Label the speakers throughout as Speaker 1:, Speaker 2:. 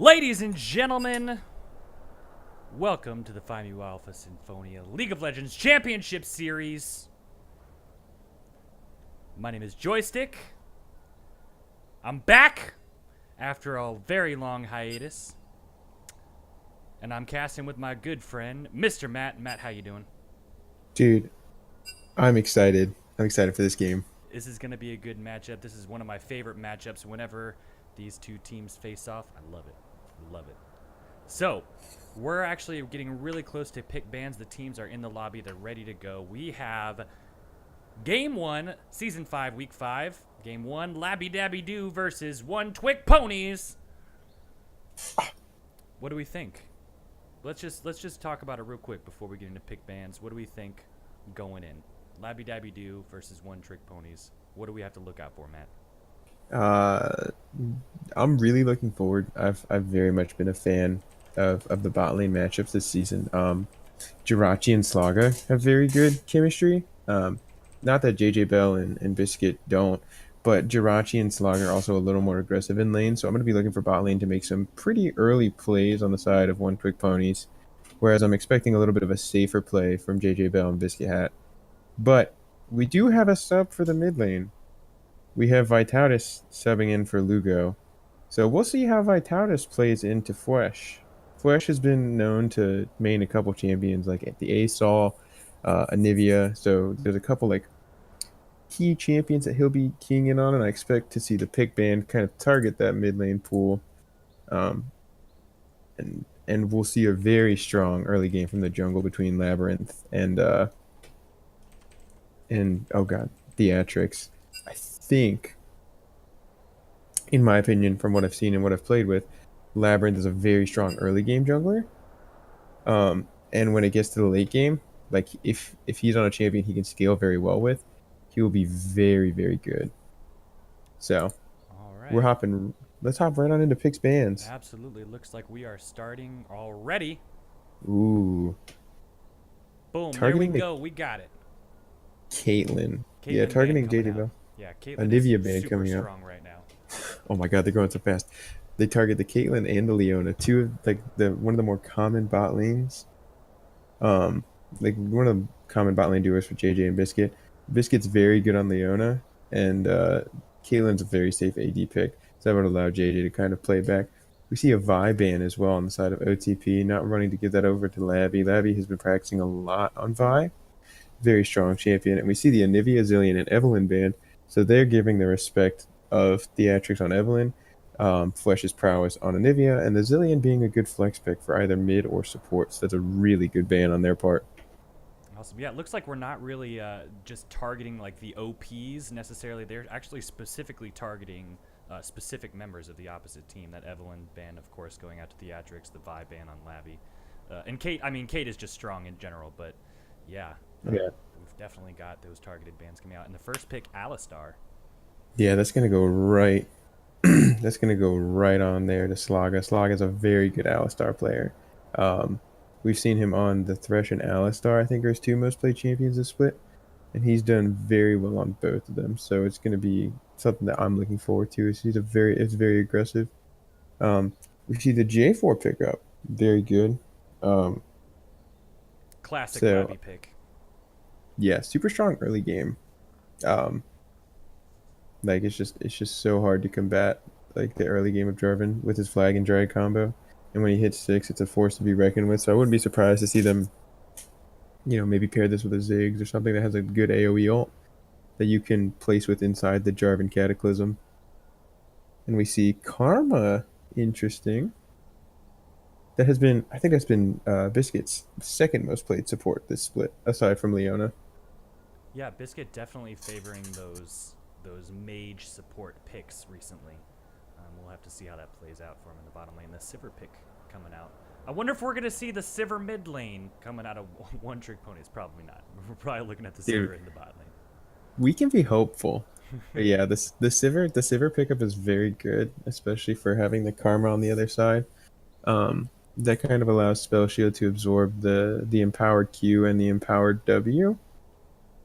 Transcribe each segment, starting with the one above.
Speaker 1: Ladies and gentlemen, welcome to the FIMU Alpha Symphonia League of Legends Championship Series. My name is Joystick. I'm back after a very long hiatus. And I'm casting with my good friend, Mr. Matt. Matt, how you doing?
Speaker 2: Dude, I'm excited. I'm excited for this game.
Speaker 1: This is going to be a good matchup. This is one of my favorite matchups whenever these two teams face off. I love it. Love it. So, we're actually getting really close to pick bands. The teams are in the lobby. They're ready to go. We have Game 1, Season 5, Week 5. Game 1, Labby Dabby Doo versus One Twick Ponies. What do we think? Let's just talk about it real quick before we get into pick bands. What do we think going in? Labby Dabby Doo versus One Trick Ponies. What do we have to look out for, Matt?
Speaker 2: Uh, I'm really looking forward. I've very much been a fan of the bot lane matchups this season. Jirachi and Slaga have very good chemistry. Not that JJ Bell and Biscuit don't, but Jirachi and Slaga are also a little more aggressive in lane. So I'm going to be looking for bot lane to make some pretty early plays on the side of One Quick Ponies. Whereas I'm expecting a little bit of a safer play from JJ Bell and Biscuit Hat. But we do have a sub for the mid lane. We have Vitalis subbing in for Lugo. So we'll see how Vitalis plays into Flesh. Flesh has been known to main a couple champions like the ASOL, Anivia. So there's a couple like key champions that he'll be keying in on, and I expect to see the pick band kind of target that mid lane pool. Um, and we'll see a very strong early game from the jungle between Labyrinth and oh god, Theatrics. I think, in my opinion, from what I've seen and what I've played with, Labyrinth is a very strong early game jungler. And when it gets to the late game, like if he's on a champion he can scale very well with, he will be very very good. So
Speaker 1: All
Speaker 2: we're
Speaker 1: right.
Speaker 2: hopping. Let's hop right on into picks bands.
Speaker 1: Absolutely. Looks like we are starting already.
Speaker 2: Ooh,
Speaker 1: Boom. There we
Speaker 2: targeting the
Speaker 1: go. We got it.
Speaker 2: Caitlyn. Yeah,
Speaker 1: Caitlyn Band
Speaker 2: targeting
Speaker 1: coming
Speaker 2: JD
Speaker 1: out.
Speaker 2: Bell.
Speaker 1: Yeah, Caitlyn is
Speaker 2: Anivia band
Speaker 1: super
Speaker 2: coming up.
Speaker 1: strong right now.
Speaker 2: Oh my god, they're going so fast. They target the Caitlyn and the Leona, two of like the one of the more common bot lanes. Um, like one of the common bot lane duos for JJ and Biscuit. Biscuit's very good on Leona, and Caitlyn's a very safe AD pick. So that would allow JJ to kind of play back. We see a Vi ban as well on the side of OTP, not running to give that over to Labby. Labby has been practicing a lot on Vi. Very strong champion. And we see the Anivia, Zillion, and Evelyn band. So they're giving the respect of Theatrics on Evelyn, Flesh's prowess on Anivia, and the Zillion being a good flex pick for either mid or support. So that's a really good ban on their part.
Speaker 1: Awesome. Yeah, it looks like we're not really just targeting like the OPs necessarily. They're actually specifically targeting specific members of the opposite team. That Evelyn ban, of course, going out to Theatrics, the Vi ban on Labby. And Kate, I mean, Kate is just strong in general, but yeah,
Speaker 2: Yeah.
Speaker 1: we've definitely got those targeted bans coming out. And the first pick, Alistar.
Speaker 2: Yeah, that's gonna go right. That's gonna go right on there to Slaga. Slaga's a very good Alistar player. Um, we've seen him on the Thresh and Alistar. I think are his two most played champions this split, and he's done very well on both of them. So it's gonna be something that I'm looking forward to. It's very aggressive. Um, we see the J4 pickup, very good. Um,
Speaker 1: Classic
Speaker 2: so
Speaker 1: Labby pick.
Speaker 2: yeah, super strong early game. Um, like it's just so hard to combat like the early game of Jarvan with his flag and drag combo. And when he hits six, it's a force to be reckoned with. So I wouldn't be surprised to see them, maybe pair this with a Ziggs or something that has a good AoE ult that you can place with inside the Jarvan Cataclysm. And we see Karma, interesting. I think that's been Biscuit's second most played support this split, aside from Leona.
Speaker 1: Yeah, Biscuit definitely favoring those mage support picks recently. We'll have to see how that plays out for him in the bottom lane. The Sivir pick coming out. I wonder if we're going to see the Sivir mid lane coming out of One Trick Ponies. Probably not. We're probably looking at the
Speaker 2: Dude,
Speaker 1: Sivir in the bot
Speaker 2: we can be hopeful. But
Speaker 1: lane.
Speaker 2: yeah, the Sivir pickup is very good, especially for having the Karma on the other side. That kind of allows Spell Shield to absorb the empowered Q and the empowered W.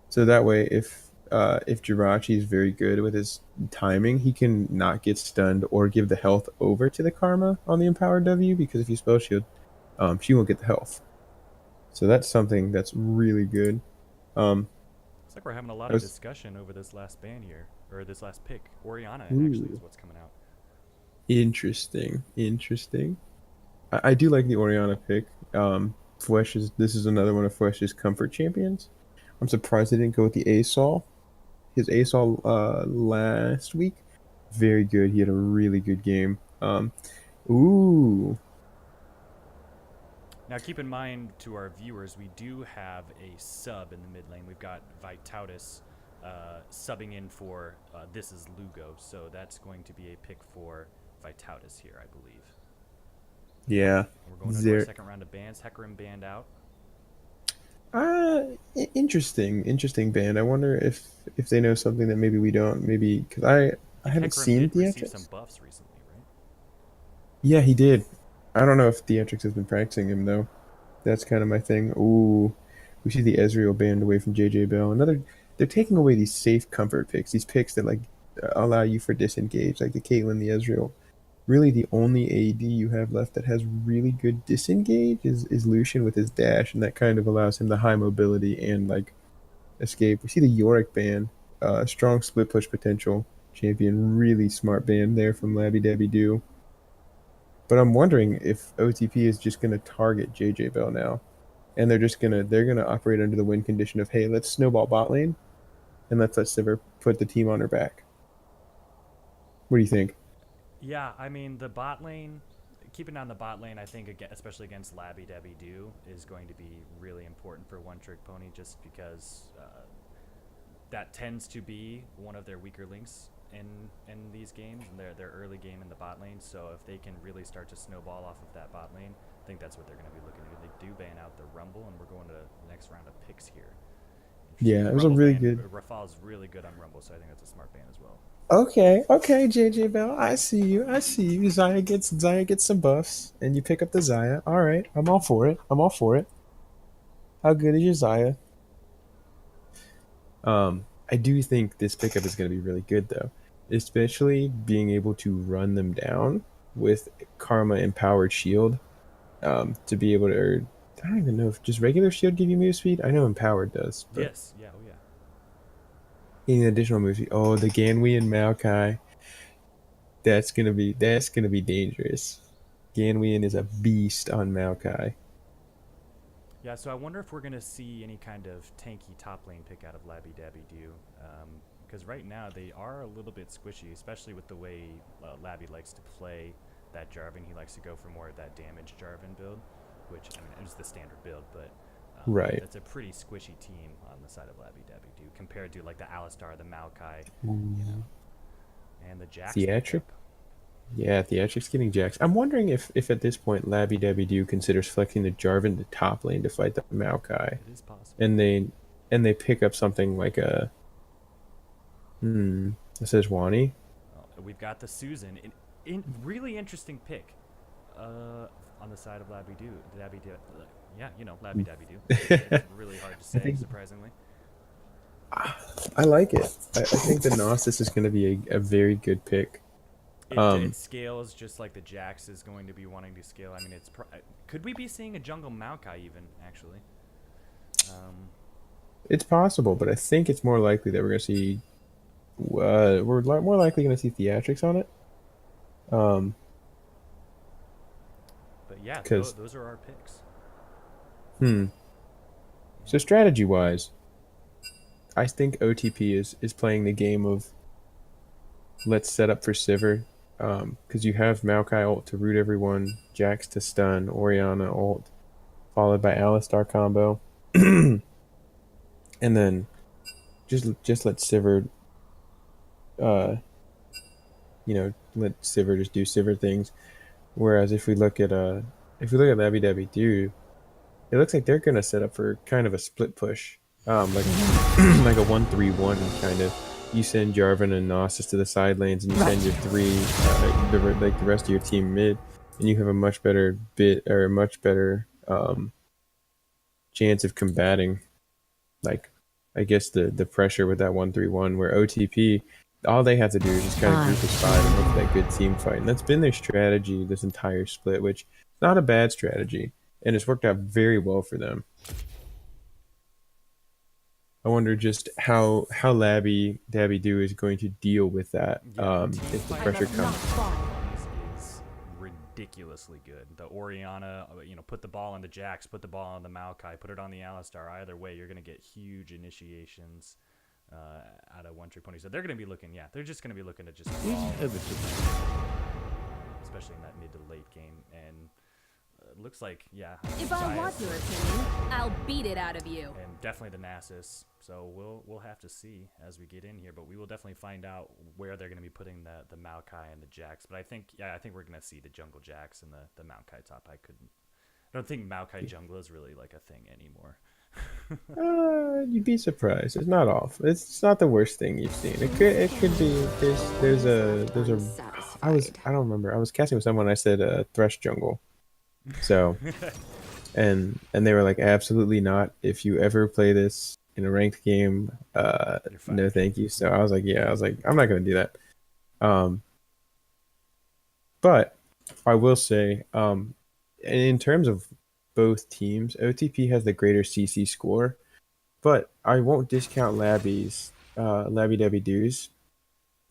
Speaker 2: So that way, if if Jirachi is very good with his timing, he can not get stunned or give the health over to the Karma on the Empowered W because if you spell shield, she won't get the health. So that's something that's really good. Um,
Speaker 1: Looks like we're having a lot
Speaker 2: I
Speaker 1: of
Speaker 2: was
Speaker 1: discussion over this last ban here, or this last pick. Oriana actually is
Speaker 2: ooh,
Speaker 1: what's coming out.
Speaker 2: interesting, interesting. I do like the Oriana pick. Flesh is this is another one of Flesh's comfort champions. I'm surprised they didn't go with the ASOL. His ASOL last week, very good. He had a really good game. Ooh,
Speaker 1: Now, keep in mind to our viewers, we do have a sub in the mid lane. We've got Vitautus subbing in for This is Lugo, so that's going to be a pick for Vitautus here, I believe.
Speaker 2: yeah.
Speaker 1: We're going into our
Speaker 2: There.
Speaker 1: second round of bans. Hecarim banned out.
Speaker 2: Interesting band. I wonder if they know something that maybe we don't. Maybe because
Speaker 1: I
Speaker 2: I
Speaker 1: think
Speaker 2: haven't
Speaker 1: Hecarim
Speaker 2: seen
Speaker 1: did receive some
Speaker 2: Theatrics.
Speaker 1: buffs recently, right?
Speaker 2: Yeah, he did. I don't know if Theatrics has been practicing him though. That's kind of my thing. Ooh, we see the Ezreal banned away from JJ Bell. Another, they're taking away these safe comfort picks, these picks that like allow you for disengage, like the Caitlyn, the Ezreal. Really, the only AD you have left that has really good disengage is Lucian with his dash, and that kind of allows him the high mobility and like escape. We see the Yorick ban, strong split push potential champion, really smart ban there from Labby Dabby Doo. But I'm wondering if OTP is just gonna target JJ Bell now, and they're gonna operate under the win condition of hey, let's snowball bot lane and let's let Sivir put the team on her back. What do you think?
Speaker 1: Yeah, I mean, the bot lane, keeping on the bot lane, I think, especially against Labby Dabby Doo, is going to be really important for One Trick Pony just because that tends to be one of their weaker links in these games and their early game in the bot lane. So if they can really start to snowball off of that bot lane, I think that's what they're going to be looking to do. They do ban out the Rumble, and we're going to the next round of picks here. Interesting.
Speaker 2: Yeah,
Speaker 1: The
Speaker 2: it was a
Speaker 1: Rumble
Speaker 2: really
Speaker 1: ban,
Speaker 2: good.
Speaker 1: Rafal's really good on Rumble, so I think that's a smart ban as well.
Speaker 2: Okay, JJ Bell. I see you. I see you. Zaya gets some buffs, and you pick up the Zaya. All right, I'm all for it. I'm all for it. How good is your Zaya? I do think this pickup is going to be really good though, especially being able to run them down with Karma Empowered Shield. To be able to, or, I don't even know if just regular Shield give you move speed. I know Empowered does, but
Speaker 1: Yes. Yeah. Oh, yeah.
Speaker 2: any additional move speed. Oh, the Ganwi and Maokai. That's gonna be dangerous. Ganwian is a beast on Maokai.
Speaker 1: Yeah, so I wonder if we're going to see any kind of tanky top lane pick out of Labby Dabby Doo. Because right now they are a little bit squishy, especially with the way Labby likes to play that Jarvan. He likes to go for more of that damage Jarvan build, which, I mean, it's the standard build, but
Speaker 2: Right.
Speaker 1: that's a pretty squishy team on the side of Labby Dabby Doo compared to like the Alistar, the Maokai, you know,
Speaker 2: Ooh.
Speaker 1: and the Jax
Speaker 2: Theatric.
Speaker 1: pickup.
Speaker 2: Yeah, Theatric's getting Jax. I'm wondering if at this point Labby Dabby Doo considers flexing the Jarvan to top lane to fight the Maokai,
Speaker 1: It is possible.
Speaker 2: and they pick up something like a it says Wani.
Speaker 1: We've got the Susan, in really interesting pick. On the side of Labby Doo. Labby Doo. Yeah, you know, Labby Dabby Doo. It's really hard to
Speaker 2: I
Speaker 1: say,
Speaker 2: think
Speaker 1: surprisingly.
Speaker 2: I like it. I think the Gnosis is going to be a very good pick.
Speaker 1: It
Speaker 2: Um,
Speaker 1: scales just like the Jax is going to be wanting to scale. I mean, could we be seeing a jungle Maokai even, actually? Um,
Speaker 2: it's possible, but I think it's more likely that we're going to see. More likely going to see theatrics on it. Um,
Speaker 1: but yeah,
Speaker 2: because
Speaker 1: those are our picks.
Speaker 2: hmm.
Speaker 1: Yeah.
Speaker 2: So strategy wise, I think OTP is playing the game of let's set up for Sivir. Because you have Maokai ult to root everyone, Jax to stun, Oriana ult, followed by Alistar combo, and then just let Sivir, uh, let Sivir just do Sivir things. Whereas if we look at Labby Dabby Doo, it looks like they're gonna set up for kind of a split push, like like a 1-3-1 kind of. You send Jarvan and Gnosis to the side lanes, and you send your three, the rest of your team mid, and you have a much better bit or a much better chance of combating like I guess the pressure with that 1-3-1 where OTP all they have to do is just kind of
Speaker 3: I
Speaker 2: group as five and look for that good team fight. And that's been their strategy this entire split, which is not a bad strategy. And it's worked out very well for them. I wonder just how Labby Dabby Do is going to deal with that
Speaker 1: Yeah, the team
Speaker 2: if the
Speaker 1: fight
Speaker 2: pressure
Speaker 3: must not
Speaker 2: comes.
Speaker 3: fall.
Speaker 1: is ridiculously good. The Oriana, put the ball on the Jax, put the ball on the Maokai, put it on the Alistar. Either way, you're going to get huge initiations out of 1-trick pony. So they're going to be looking, they're just going to be looking to just crawl,
Speaker 4: Over to
Speaker 1: especially in that mid to late game. And looks like,
Speaker 5: If I want
Speaker 1: Zayas
Speaker 5: your opinion, I'll beat it out of you.
Speaker 1: and definitely the Nasus. So we'll have to see as we get in here, but we will definitely find out where they're going to be putting the Maokai and the Jax. But I think we're going to see the jungle Jax and the Maokai top. I don't think Maokai jungle is really like a thing anymore.
Speaker 2: You'd be surprised. It's not awful. It's not the worst thing you've seen. It could be. I don't remember. I was casting with someone. I said Thresh jungle. So and they were like, absolutely not. If you ever play this in a ranked game,
Speaker 1: You're
Speaker 2: no,
Speaker 1: fired.
Speaker 2: thank you. So I was like, yeah. I was like, I'm not gonna do that. Um, but I will say, in terms of both teams, OTP has the greater CC score, but I won't discount Labby Dabby Doos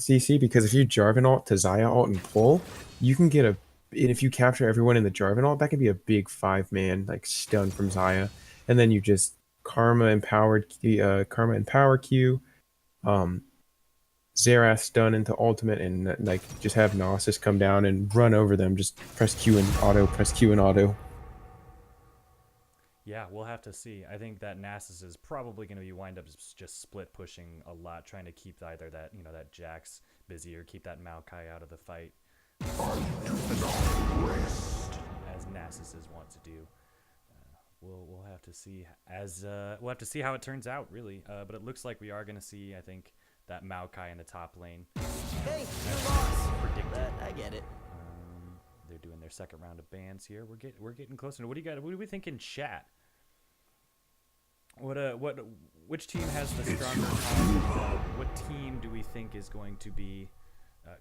Speaker 2: CC because if you Jarvan ult to Xayah ult and pull, you can get and if you capture everyone in the Jarvan ult, that can be a big 5-man like stun from Xayah, and then you just Karma and Power Q, um, Xerath stun into ultimate, and like just have Gnosis come down and run over them. Just press Q and auto, press Q and auto.
Speaker 1: Yeah, we'll have to see. I think that Nasus is probably going to be wind up just split pushing a lot, trying to keep either that Jax busy or keep that Maokai out of the fight, as Nasus is want to do. We'll have to see we'll have to see how it turns out, really. But it looks like we are going to see, I think, that Maokai in the top lane.
Speaker 4: Hey,
Speaker 1: As
Speaker 4: you lost.
Speaker 1: predicted.
Speaker 4: But I get it.
Speaker 1: They're doing their second round of bans here. We're getting closer. What do we think in chat? Which team has the stronger comp? What team do we think is going to be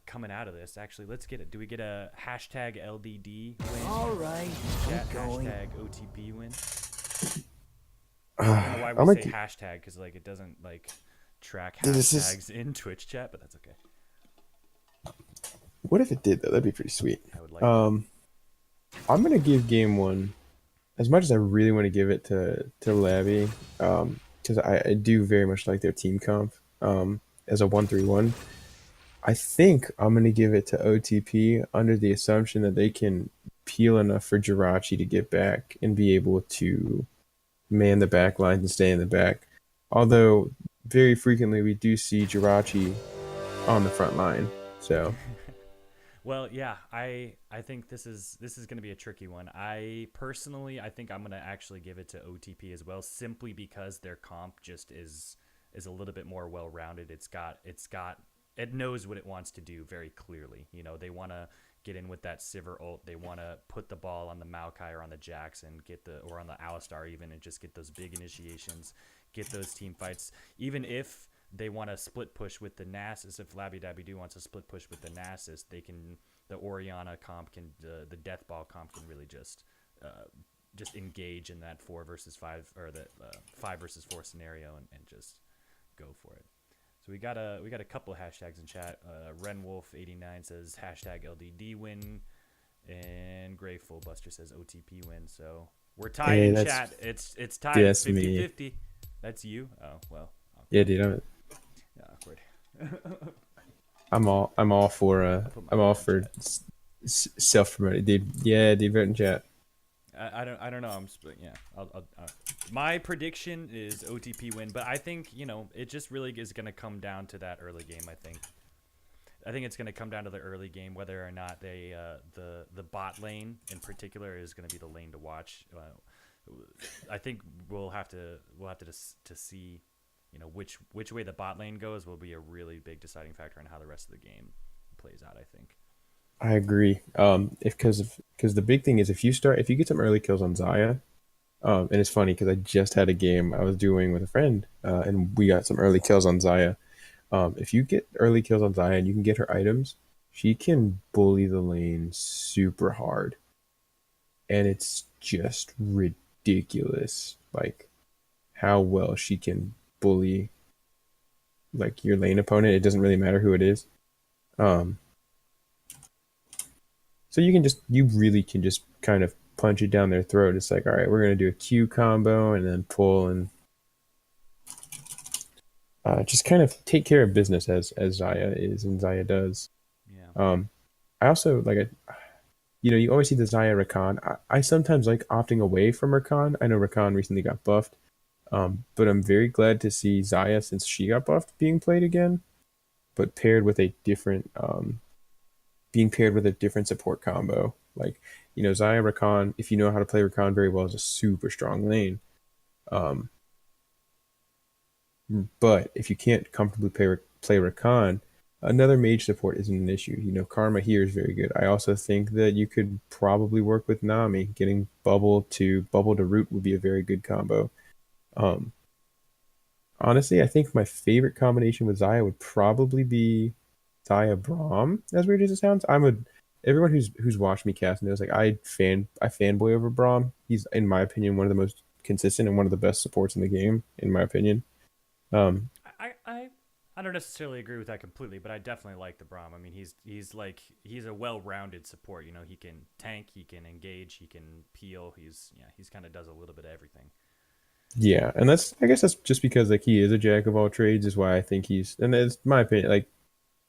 Speaker 1: coming out of this? Actually, let's get it. Do we get a hashtag LDD win?
Speaker 4: All right,
Speaker 1: Chat
Speaker 4: keep going.
Speaker 1: hashtag OTP win. I don't know why
Speaker 2: I'm
Speaker 1: we
Speaker 2: like,
Speaker 1: say hashtag because like it doesn't like track
Speaker 2: This is-
Speaker 1: hashtags in Twitch chat, but that's okay.
Speaker 2: what if it did though? That'd be pretty sweet.
Speaker 1: I would like.
Speaker 2: I'm gonna give game one, as much as I really want to give it to Labby, because I do very much like their team comp, as a 1-3-1. I think I'm gonna give it to OTP under the assumption that they can peel enough for Jirachi to get back and be able to man the back lines and stay in the back. Although very frequently we do see Jirachi on the front line. So
Speaker 1: Well, yeah, I think this is going to be a tricky one. I think I'm going to actually give it to OTP as well, simply because their comp just is a little bit more well-rounded. It knows what it wants to do very clearly. You know, they want to get in with that Sivir ult. They want to put the ball on the Maokai or on the Jax and or on the Alistar even, and just get those big initiations, get those team fights. Even if they want to split push with the Nasus, if Labby Dabby Do wants to split push with the Nasus, the Oriana comp the Death Ball comp can really just engage in that 4 versus 5 or the 5 versus 4 scenario and just go for it. So we got a couple of hashtags in chat. Renwolf89 says hashtag LDD win, and Greyful Buster says OTP win. So we're tied
Speaker 2: Hey,
Speaker 1: in
Speaker 2: that's-
Speaker 1: chat. It's tied. It's
Speaker 2: that's me.
Speaker 1: 50-50. That's you? Oh, well.
Speaker 2: yeah, dude,
Speaker 1: Yeah, awkward.
Speaker 2: I'm all for
Speaker 1: put my
Speaker 2: I'm all
Speaker 1: vote
Speaker 2: for
Speaker 1: in chat.
Speaker 2: self promoted, dude. Yeah, dude, vote in chat.
Speaker 1: I don't know. My prediction is OTP win, but I think it just really is going to come down to that early game. I think it's going to come down to the early game whether or not they the bot lane in particular is going to be the lane to watch. I think we'll have to see which way the bot lane goes will be a really big deciding factor on how the rest of the game plays out, I think.
Speaker 2: I agree. Because the big thing is if you get some early kills on Xayah, And it's funny because I just had a game I was doing with a friend, and we got some early kills on Zaya. If you get early kills on Zaya and you can get her items, she can bully the lane super hard, and it's just ridiculous. Like how well she can bully like your lane opponent. It doesn't really matter who it is. Um, so you really can just kind of punch it down their throat. It's like, all right, we're gonna do a Q combo and then pull and just kind of take care of business as Zaya is and Zaya does.
Speaker 1: Yeah.
Speaker 2: I also like you always see the Zaya Rakan. I sometimes like opting away from Rakan. I know Rakan recently got buffed, but I'm very glad to see Zaya since she got buffed being played again, but paired with a different being paired with a different support combo. Like Zaya Rakan, if you know how to play Rakan very well, is a super strong lane. Um, but if you can't comfortably play Rakan, another mage support isn't an issue. Karma here is very good. I also think that you could probably work with Nami. Getting bubble to root would be a very good combo. Um, Honestly, I think my favorite combination with Zaya would probably be Zaya Braum. As weird as it sounds, everyone who's watched me cast knows like I fanboy over Braum. He's in my opinion one of the most consistent and one of the best supports in the game, in my opinion. Um,
Speaker 1: I don't necessarily agree with that completely, but I definitely like the Braum. I mean, he's a well-rounded support. He can tank, he can engage, he can peel. He's kind of does a little bit of everything.
Speaker 2: Yeah, and I guess that's just because like he is a jack of all trades is why I think and it's my opinion. Like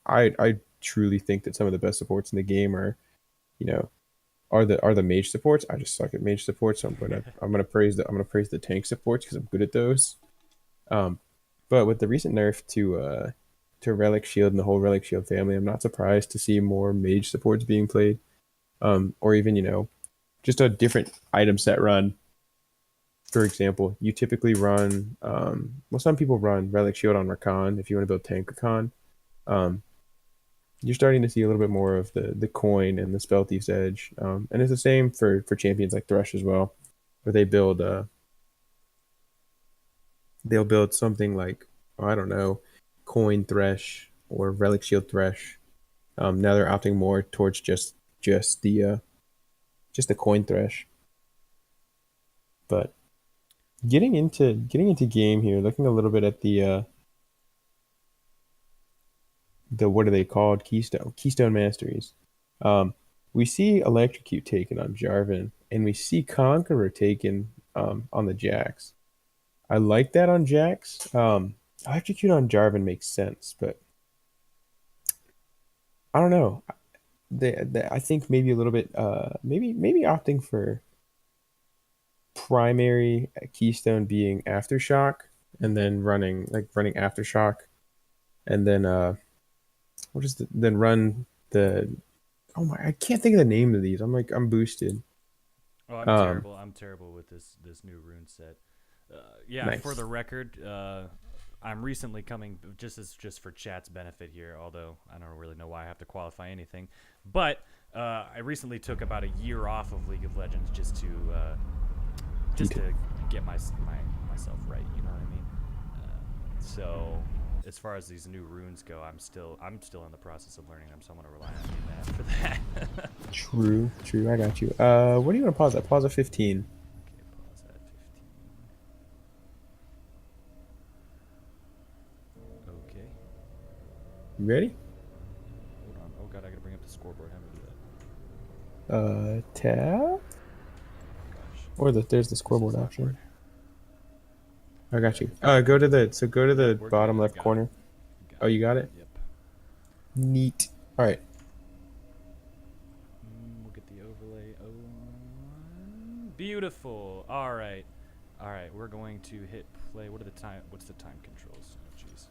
Speaker 2: I truly think that some of the best supports in the game you know are the mage supports. I just suck at mage supports, so I'm gonna praise the tank supports because I'm good at those. But with the recent nerf to Relic Shield and the whole Relic Shield family, I'm not surprised to see more mage supports being played. Or even just a different item set run. For example, you typically run some people run Relic Shield on Rakan if you want to build tank Rakan. Um, you're starting to see a little bit more of the coin and the Spell Thief's Edge. And it's the same for champions like Thresh as well, where they'll build something like, oh, I don't know, coin Thresh or Relic Shield Thresh. Now they're opting more towards just the coin Thresh. But getting into game here, looking a little bit at the what are they called? Keystone Masteries. Um, we see Electrocute taken on Jarvan, and we see Conqueror taken on the Jax. I like that on Jax. Electrocute on Jarvan makes sense, but I don't know. I think maybe a little bit maybe opting for primary Keystone being Aftershock, and then running Aftershock, and then then run the oh my, I can't think of the name of these. I'm boosted.
Speaker 1: Oh, I'm
Speaker 2: Um,
Speaker 1: terrible. I'm terrible with this new rune set. Yeah,
Speaker 2: nice.
Speaker 1: for the record, I'm recently coming just for chat's benefit here. Although I don't really know why I have to qualify anything, but I recently took about a year off of League of Legends just to get myself right. You know what I mean? So as far as these new runes go, I'm still in the process of learning them, so I'm gonna rely on you, man, for that.
Speaker 2: True. I got you. What do you want to pause at? Pause at 15.
Speaker 1: Okay, pause at 15. Okay.
Speaker 2: You ready?
Speaker 1: Hold on. Oh god, I gotta bring up the scoreboard. How do I do that?
Speaker 2: Tab.
Speaker 1: Gosh.
Speaker 2: Or there's the
Speaker 1: This
Speaker 2: scoreboard
Speaker 1: is
Speaker 2: option.
Speaker 1: awkward.
Speaker 2: I got you. Go to the
Speaker 1: We're
Speaker 2: bottom
Speaker 1: good. I
Speaker 2: left
Speaker 1: got
Speaker 2: corner.
Speaker 1: it.
Speaker 2: Oh, you got it?
Speaker 1: Yep.
Speaker 2: Neat. All right.
Speaker 1: We'll get the overlay. Beautiful. All right. We're going to hit play. What's the time controls? Oh, jeez.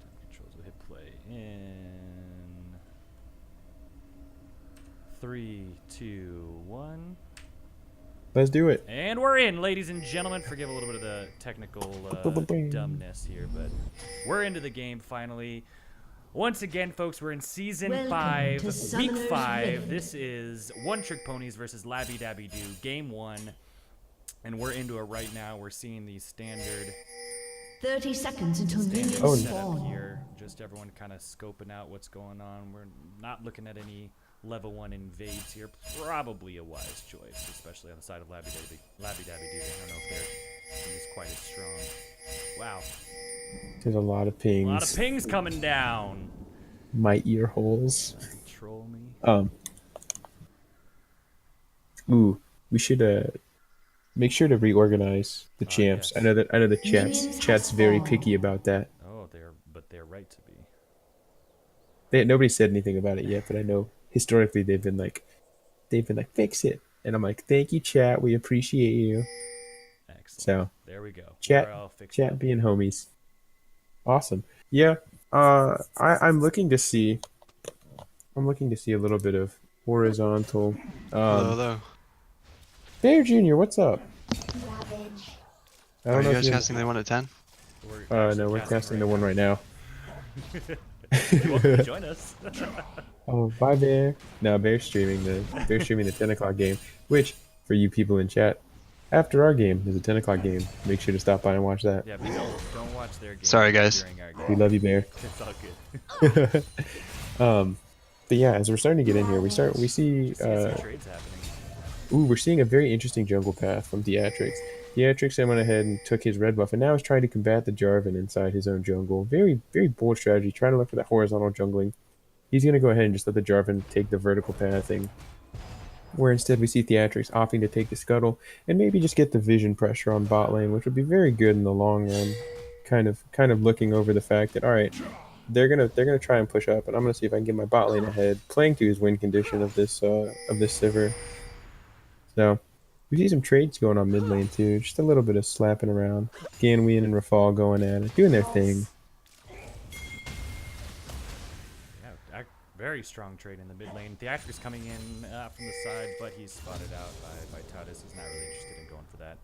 Speaker 1: Time controls. We'll hit play in 3, 2, 1.
Speaker 2: Let's do it.
Speaker 1: And we're in, ladies and gentlemen. Forgive a little bit of the technical dumbness here, but we're into the game finally. Once again, folks, we're in Season 5, Week 5. This is One Trick Ponies versus Labby Dabby Doo, Game 1. And we're into it right now. We're seeing the standard
Speaker 3: 30 seconds until
Speaker 1: standard
Speaker 3: minions
Speaker 1: setup
Speaker 3: spawn.
Speaker 1: here. Just everyone kind of scoping out what's going on. We're not looking at any level 1 invades here. Probably a wise choice, especially on the side of Labby Dabby Doo. I don't know if they're he's quite as strong. Wow.
Speaker 2: There's a lot of pings.
Speaker 1: A lot of pings coming down.
Speaker 2: My ear holes.
Speaker 1: Troll me.
Speaker 2: Ooh, we should make sure to reorganize the champs.
Speaker 1: Yes.
Speaker 2: I know the
Speaker 3: Minions
Speaker 2: chat's
Speaker 3: have
Speaker 2: very
Speaker 3: spawned.
Speaker 2: picky about that.
Speaker 1: Oh, they're right to be.
Speaker 2: Nobody said anything about it yet, but I know historically they've been like fix it, and I'm like, thank you, chat. We appreciate you.
Speaker 1: Excellent.
Speaker 2: So
Speaker 1: there we go.
Speaker 2: chat,
Speaker 1: We're all fixed
Speaker 2: chat
Speaker 1: up.
Speaker 2: being homies. Awesome. Yeah. I'm looking to see a little bit of horizontal.
Speaker 4: Hello.
Speaker 2: Bear Jr., what's up? I
Speaker 4: Are
Speaker 2: don't know
Speaker 4: you
Speaker 2: if
Speaker 4: guys casting the one at 10?
Speaker 2: No, we're casting the one right now.
Speaker 1: You're welcome to join us.
Speaker 2: Oh, bye, Bear. No, Bear's streaming the 10 o'clock game, which, for you people in chat, after our game, there's a 10 o'clock game. Make sure to stop by and watch that.
Speaker 1: Yeah, but don't watch their game.
Speaker 4: Sorry, guys.
Speaker 1: During our
Speaker 2: We
Speaker 1: game.
Speaker 2: love you, Bear.
Speaker 1: It's all good.
Speaker 2: But yeah, as we're starting to get in here, we see,
Speaker 1: Just see some trades happening.
Speaker 2: we're seeing a very interesting jungle path from Theatrix. Theatrix then went ahead and took his red buff, and now is trying to combat the Jarvan inside his own jungle. Very, very bold strategy, trying to look for that horizontal jungling. He's going to go ahead and just let the Jarvan take the vertical pathing, where instead we see Theatrix opting to take the scuttle and maybe just get the vision pressure on bot lane, which would be very good in the long run. Kind of looking over the fact that, all right, they're gonna try and push up, and I'm gonna see if I can get my bot lane ahead, playing to his win condition of this Sivir. So we see some trades going on mid lane too, just a little bit of slapping around. Ganwian and Rafal going at it, doing their thing.
Speaker 1: Yeah, very strong trade in the mid lane. Theatrix coming in from the side, but he's spotted out by Tatis. He's not really interested in going for that.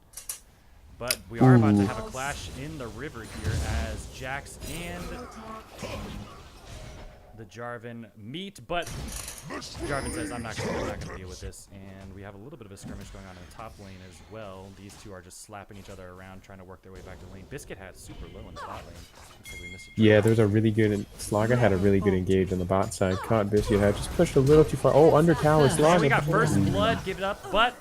Speaker 1: But we are about to have a clash in the river here as Jax and the Jarvan meet, but Jarvan says, I'm not gonna deal with this, and we have a little bit of a skirmish going on in the top lane as well. These two are just slapping each other around, trying to work their way back to lane. Biscuit had super low in the bot lane. Looks like we missed a
Speaker 2: Yeah,
Speaker 1: trade.
Speaker 2: there's a really good. Slaga had a really good engage on the bot side. Caught Biscuit, had just pushed a little too far. Oh, under tower,
Speaker 1: And we
Speaker 2: Slaga.
Speaker 1: got first blood, give it up, but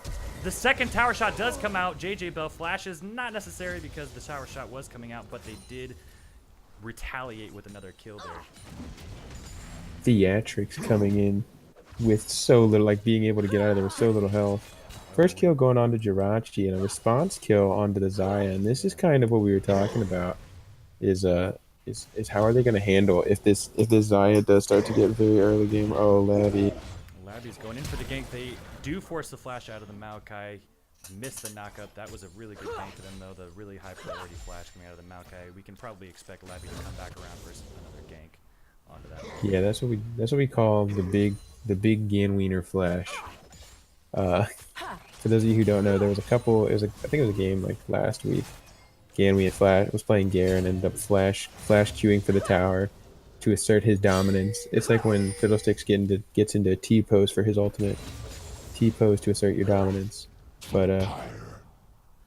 Speaker 1: the second tower shot does come out. JJ Bell flashes, not necessary because the tower shot was coming out, but they did retaliate with another kill there.
Speaker 2: Theatrix coming in with so little, like being able to get out of there with so little health. First kill going on to Jirachi and a response kill onto the Xayah, and this is kind of what we were talking about. Is how are they going to handle if this Xayah does start to get very early game? Oh, Lavi.
Speaker 1: Labby's going in for the gank. They do force the flash out of the Maokai. Missed the knockup. That was a really good gank for them, though. The really high priority flash coming out of the Maokai. We can probably expect Labby to come back around for another gank onto that.
Speaker 2: Yeah, that's what we call the big Ganwiener flash. For those of you who don't know, there was a couple. I think it was a game like last week. Ganwien was playing Garen and ended up flash queuing for the tower to assert his dominance. It's like when Fiddlesticks gets into T pose for his ultimate. T pose to assert your dominance. But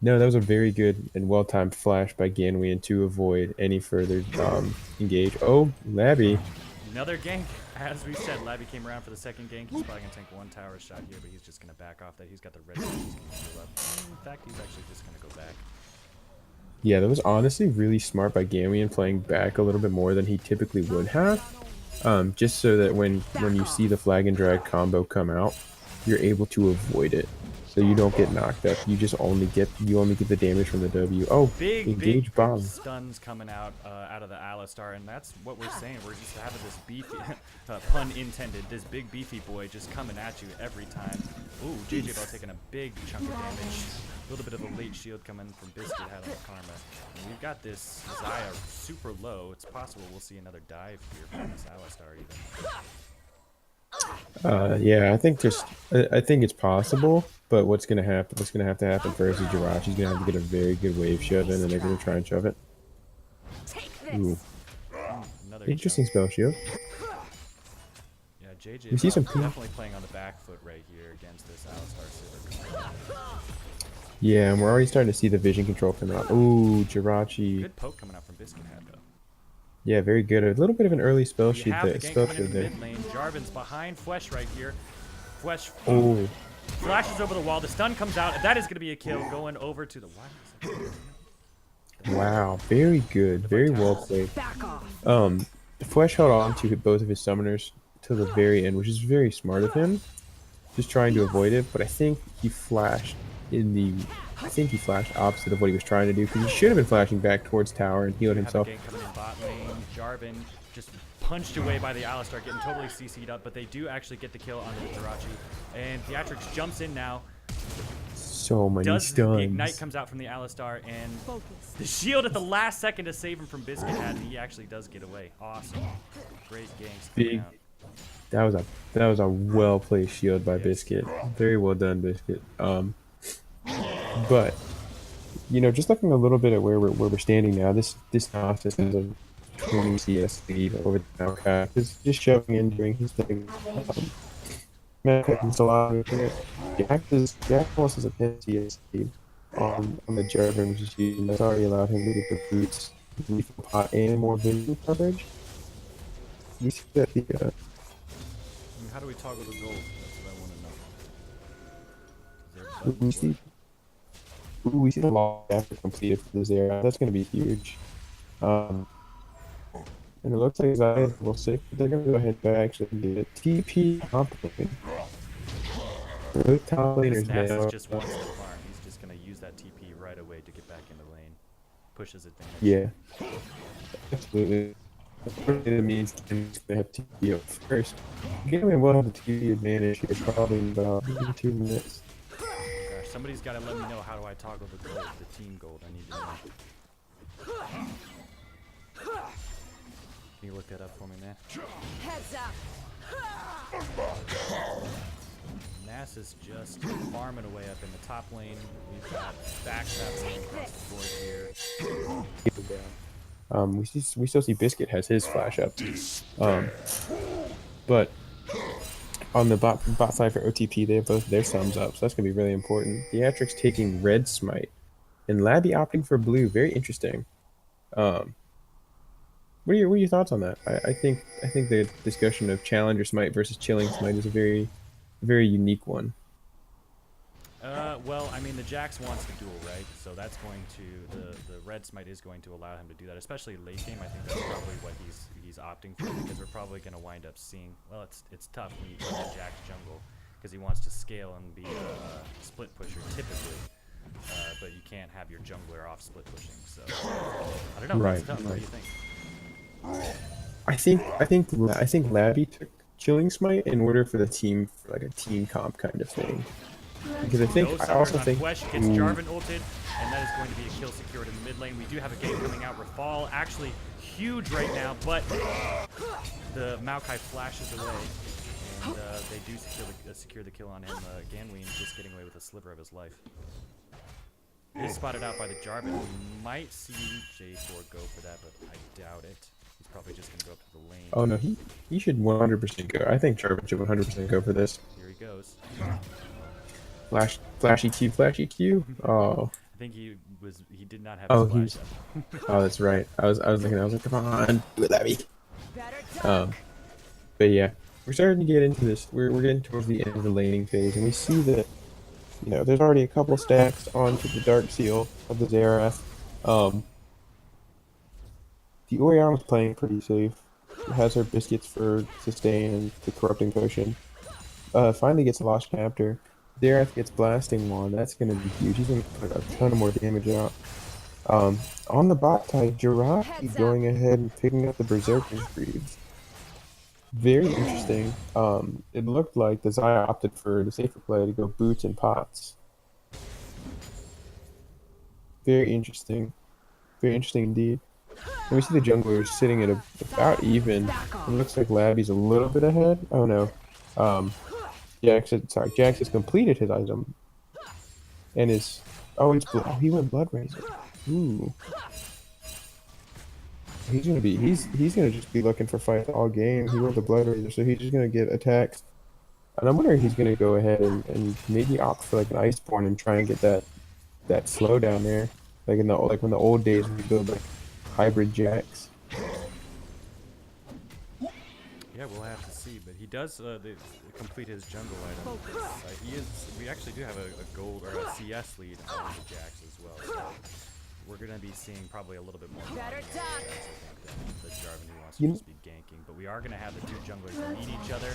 Speaker 2: no, that was a very good and well timed flash by Ganwien to avoid any further engage. Oh, Labby.
Speaker 1: Another gank. As we said, Labby came around for the second gank. He's probably going to tank one tower shot here, but he's just going to back off that. He's got the red buff. He's going to heal up. In fact, he's actually just going to go back.
Speaker 2: Yeah, that was honestly really smart by Ganwien playing back a little bit more than he typically would have. Just so that when you see the flag and drag combo come out, you're able to avoid it. So you don't get knocked up. You only get the damage from the W. Oh, engage bomb.
Speaker 1: Stuns coming out of the Alistar, and that's what we're saying. We're just having this beefy, pun intended, this big beefy boy just coming at you every time. Ooh, JJ Bell taking a big chunk of damage. A little bit of a late shield coming from Biscuit had on the Karma. And we've got this Xayah super low. It's possible we'll see another dive here from this Alistar even.
Speaker 2: Yeah, I think it's possible, but what's gonna have to happen first is Jirachi's gonna have to get a very good wave shove in, and they're gonna try and shove it. Ooh,
Speaker 1: Another
Speaker 2: interesting
Speaker 1: chunk.
Speaker 2: spell shield.
Speaker 1: Yeah, JJ
Speaker 2: You see some
Speaker 1: definitely playing on the back foot right here against this Alistar Sivir.
Speaker 2: Yeah, and we're already starting to see the vision control come out. Ooh, Jirachi.
Speaker 1: Good poke coming out from Biscuit Hat, though.
Speaker 2: Yeah, very good. A little bit of an early spell
Speaker 1: We
Speaker 2: shield
Speaker 1: have the
Speaker 2: there.
Speaker 1: gank
Speaker 2: Spell
Speaker 1: coming in
Speaker 2: shield
Speaker 1: from
Speaker 2: there.
Speaker 1: mid lane. Jarvan's behind Flesh right here. Flesh
Speaker 2: Oh,
Speaker 1: flashes over the wall. The stun comes out. That is going to be a kill going over to the...
Speaker 2: wow. Very good. Very well played.
Speaker 5: Back off.
Speaker 2: Flesh held on to both of his summoners till the very end, which is very smart of him. Just trying to avoid it, but I think he flashed opposite of what he was trying to do, because he should have been flashing back towards tower and healed
Speaker 1: We have a
Speaker 2: himself.
Speaker 1: gank coming in bot lane. Jarvan just punched away by the Alistar, getting totally CC'd up, but they do actually get the kill on the Jirachi. And Theatrix jumps in now.
Speaker 2: So many
Speaker 1: The
Speaker 2: stuns.
Speaker 1: ignite comes out from the Alistar, and the shield at the last second to save him from Biscuit Hat, and he actually does get away. Awesome. Great ganks coming
Speaker 2: Big.
Speaker 1: out.
Speaker 2: That was a well placed shield by
Speaker 1: Yes.
Speaker 2: Biscuit. Very well done, Biscuit. But you know, just looking a little bit at where we're standing now, this Gnostic has a 20 CS lead over the Malkai. Just shoving in, doing his thing. Malkai is a lot of it. Jack almost has a 10 CS lead on the Jarvan, which is huge, and that's already allowed him to get the boots, lethal pot, and more vision coverage. You see that the
Speaker 1: I mean, how do we toggle the gold? That's what I want to know.
Speaker 2: we see. Ooh, we see the law after completed for the Zera. That's going to be huge. And it looks like Zaya is level 6, but they're going to go ahead and actually get a TP complicated. Both top laners
Speaker 1: Nasus
Speaker 2: now.
Speaker 1: just wants to farm. He's just going to use that TP right away to get back into lane. Pushes it down.
Speaker 2: Yeah. Absolutely. Unfortunately, that means Kim's going to have TP up first. Game will have the TP advantage here probably in about 2 minutes.
Speaker 1: Gosh, somebody's got to let me know how do I toggle the gold, the team gold. I need to know. Can you look that up for me, man?
Speaker 5: Heads up.
Speaker 1: Nasus just farming away up in the top lane. We've got backtrapping across the board here.
Speaker 2: We still see Biscuit has his flash up. But on the bot side for OTP, they have both their thumbs up, so that's gonna be really important. Theatrix taking red smite, and Labby opting for blue. Very interesting. What are your thoughts on that? I think the discussion of Challenger Smite versus Chilling Smite is a very unique one.
Speaker 1: Well, I mean, the Jax wants to duel, right? So that's going to the red smite is going to allow him to do that, especially late game. I think that's probably what he's opting for, because we're probably going to wind up seeing. Well, it's tough when you go to Jax jungle because he wants to scale and be a split pusher typically, but you can't have your jungler off split pushing. So I don't know.
Speaker 2: Right,
Speaker 1: It's tough. What do
Speaker 2: right.
Speaker 1: you think?
Speaker 2: I think Labby took Chilling Smite in order for the team, for like a team comp kind of thing. Because I also think
Speaker 1: Flesh gets Jarvan ulted, and that is going to be a kill secured in the mid lane. We do have a game coming out. Rafal actually huge right now, but the Maokai flashes away, and they do secure the kill on him. Ganween just getting away with a sliver of his life. It is spotted out by the Jarvan. We might see J4 go for that, but I doubt it. He's probably just going to go up to the lane.
Speaker 2: Oh no, he should 100% go. I think Jarvan should 100% go for this.
Speaker 1: Here he goes.
Speaker 2: Flashy Q. Oh.
Speaker 1: I think he did not have
Speaker 2: Oh,
Speaker 1: his
Speaker 2: he's.
Speaker 1: flash up.
Speaker 2: Oh, that's right. I was looking. I was like, come on, do it, Labby.
Speaker 5: Better duck.
Speaker 2: But yeah, we're starting to get into this. We're getting towards the end of the laning phase, and we see that, you know, there's already a couple stacks onto the Dark Seal of the Xerath. The Oriana's playing pretty safe. Has her biscuits for sustain and the corrupting potion. Finally gets Lost Chapter. Xerath gets Blasting Wand. That's gonna be huge. He's gonna put a ton of more damage out. On the bot side, Jirachi going ahead and picking up the Berserker's Greaves. Very interesting. It looked like the Xayah opted for the safer play to go boots and pots. Very interesting. Very interesting indeed. And we see the junglers sitting at about even. It looks like Labby's a little bit ahead. Oh no. Jax has completed his item. And is he went Blood Razor. Ooh. He's gonna just be looking for fights all game. He went the Blood Razor, so he's just gonna get attacked. And I'm wondering if he's gonna go ahead and maybe opt for like an Iceborne and try and get that that slowdown there, like when the old days when we build like hybrid jacks.
Speaker 1: Yeah, we'll have to see, but he does complete his jungle item. We actually do have a gold or a CS lead on the Jax as well. So we're gonna be seeing probably a little bit more
Speaker 5: Better
Speaker 1: Jax,
Speaker 5: duck.
Speaker 1: I think, than the Jarvan who wants to
Speaker 2: You-
Speaker 1: just be ganking. But we are gonna have the two junglers meet each other.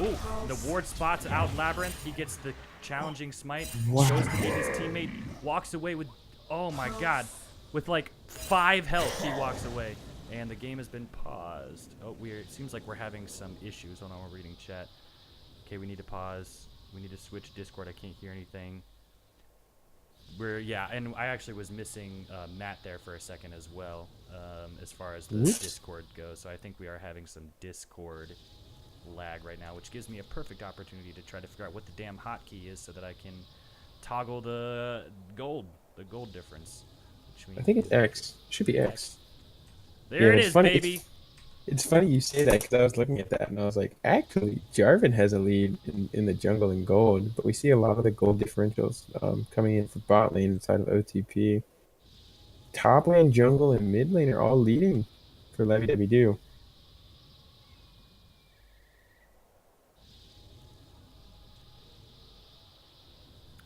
Speaker 1: Ooh, the ward spots out Labyrinth. He gets the challenging smite,
Speaker 2: Wow.
Speaker 1: goes to meet his teammate, walks away with, oh my god, with like 5 health. He walks away. And the game has been paused. Oh, it seems like we're having some issues. Hold on, we're reading chat. Okay, we need to pause. We need to switch Discord. I can't hear anything. Yeah, and I actually was missing Matt there for a second as well, as far as the
Speaker 2: Oops.
Speaker 1: Discord goes. So I think we are having some Discord lag right now, which gives me a perfect opportunity to try to figure out what the damn hotkey is so that I can toggle the gold difference. Which
Speaker 2: I think it's X. Should be X.
Speaker 1: There
Speaker 2: Yeah,
Speaker 1: it
Speaker 2: it's
Speaker 1: is,
Speaker 2: funny,
Speaker 1: baby.
Speaker 2: It's funny you say that because I was looking at that and I was like, actually, Jarvan has a lead in the jungle in gold, but we see a lot of the gold differentials coming in for bot lane inside of OTP. Top lane, jungle, and mid lane are all leading for Levy.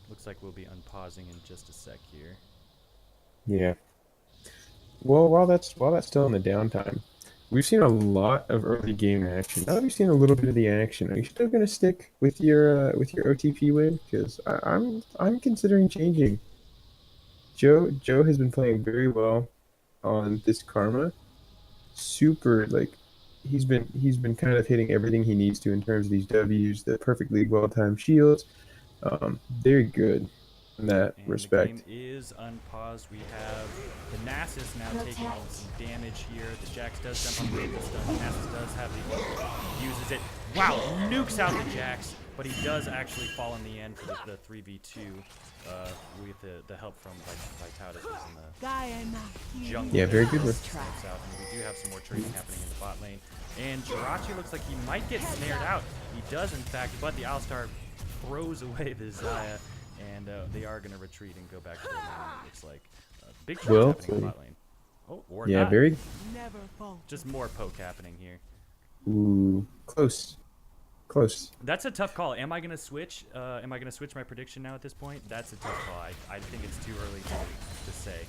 Speaker 1: Looks like we'll be unpausing in just a sec here.
Speaker 2: Yeah. Well, while that's still in the downtime, we've seen a lot of early game action. Now that we've seen a little bit of the action, are you still gonna stick with your OTP win? Because I'm considering changing. Joe has been playing very well on this Karma. Super like he's been kind of hitting everything he needs to in terms of these W's, the perfectly well timed shields. Very good in that
Speaker 1: And
Speaker 2: respect.
Speaker 1: the game is unpaused. We have the Nasus now taking some damage here. The Jax does jump on the stun. The Nasus does have the uses it. Wow, nukes out the Jax, but he does actually fall in the end for the 3v2 with the help from Vitautus who's in the jungle.
Speaker 2: Yeah, very
Speaker 1: there.
Speaker 2: good with-
Speaker 1: Snipes out, and we do have some more trading happening in the bot lane. And Jirachi looks like he might get snared out. He does, in fact, but the Alistar throws away the Xayah, and they are going to retreat and go back to the lane, it looks like. Big trades
Speaker 2: Well
Speaker 1: happening in the
Speaker 2: played.
Speaker 1: bot lane. Oh, or
Speaker 2: Yeah,
Speaker 1: not.
Speaker 2: very.
Speaker 5: Never fall.
Speaker 1: Just more poke happening here.
Speaker 2: Ooh, close.
Speaker 1: That's a tough call. Am I going to switch? Am I going to switch my prediction now at this point? That's a tough call. I think it's too early to say.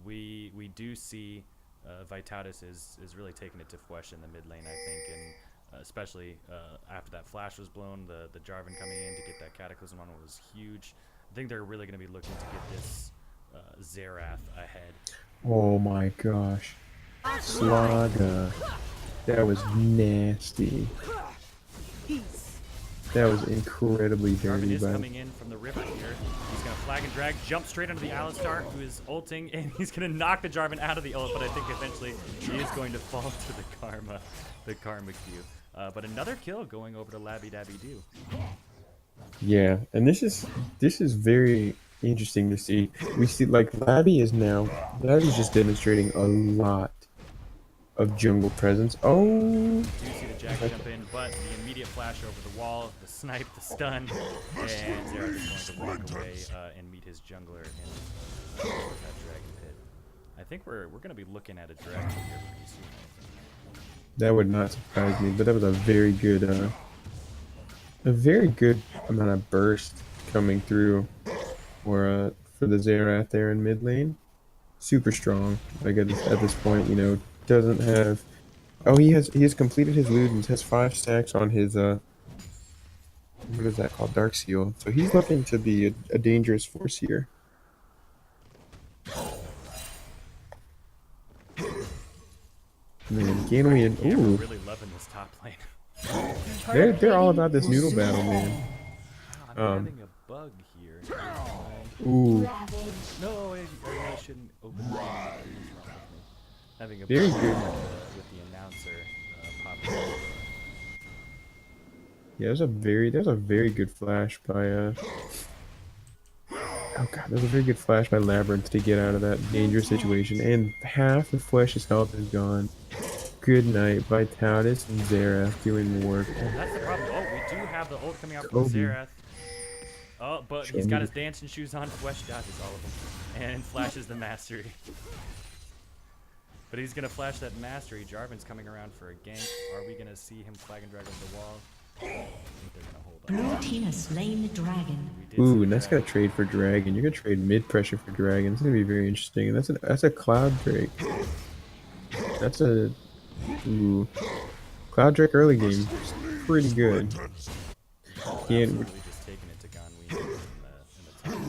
Speaker 1: We do see Vitautus is really taking it to flesh in the mid lane, I think, and especially after that flash was blown, the Jarvan coming in to get that Cataclysm on was huge. I think they're really going to be looking to get this Xerath ahead.
Speaker 2: Oh my gosh. Slaga. That was nasty. That was incredibly
Speaker 1: Jarvan
Speaker 2: dirty
Speaker 1: is
Speaker 2: by
Speaker 1: coming in from the river here. He's going to flag and drag, jump straight onto the Alistar, who is ulting, and he's going to knock the Jarvan out of the ult, but I think eventually he is going to fall to the Karma Q. But another kill going over to Labby Dabby Doo.
Speaker 2: Yeah, and this is very interesting to see. We see like Labby's just demonstrating a lot of jungle presence. Oh,
Speaker 1: Do see the Jack jump in, but the immediate flash over the wall, the snipe, the stun, and Xerath is going to walk away and meet his jungler in that dragon pit. I think we're going to be looking at a dragon here pretty soon. I think.
Speaker 2: that would not surprise me, but that was a very good amount of burst coming through for the Xerath there in mid lane. Super strong. Like at this point, doesn't have. Oh, he has completed his Ludens, has 5 stacks on his what is that called? Dark Seal. So he's looking to be a dangerous force here. Man, Ganoian.
Speaker 1: Yeah, we're
Speaker 2: Ooh,
Speaker 1: really loving this top lane.
Speaker 2: they're all about this noodle battle, man.
Speaker 1: I'm having a bug here.
Speaker 2: Ooh,
Speaker 1: No, I shouldn't open the game. What's wrong with me? Having a
Speaker 2: Very
Speaker 1: bug
Speaker 2: good.
Speaker 1: with the announcer popping up.
Speaker 2: yeah, there's a very good flash by Oh god, that was a very good flash by Labyrinth to get out of that dangerous situation, and half of Flesh's health is gone. Good night, Vitautus and Xerath doing the work.
Speaker 1: That's the problem. Oh, we do have the ult coming out from
Speaker 2: Kobe.
Speaker 1: Xerath. Oh, but
Speaker 2: Show
Speaker 1: he's
Speaker 2: me
Speaker 1: got
Speaker 2: the-
Speaker 1: his dancing shoes on. Flesh dodges all of them. And flashes the mastery. But he's going to flash that mastery. Jarvan's coming around for a gank. Are we going to see him flag and drag over the wall? I think they're going to hold on.
Speaker 3: Blue team has slain the dragon.
Speaker 1: We did see
Speaker 2: Ooh,
Speaker 1: the
Speaker 2: and that's got to
Speaker 1: dragon.
Speaker 2: trade for Dragon. You're gonna trade mid pressure for Dragon. It's gonna be very interesting. And that's a Cloud Drake. That's a Cloud Drake early game. It's pretty good. Can't
Speaker 1: Absolutely just taking it to Ganwi in the top.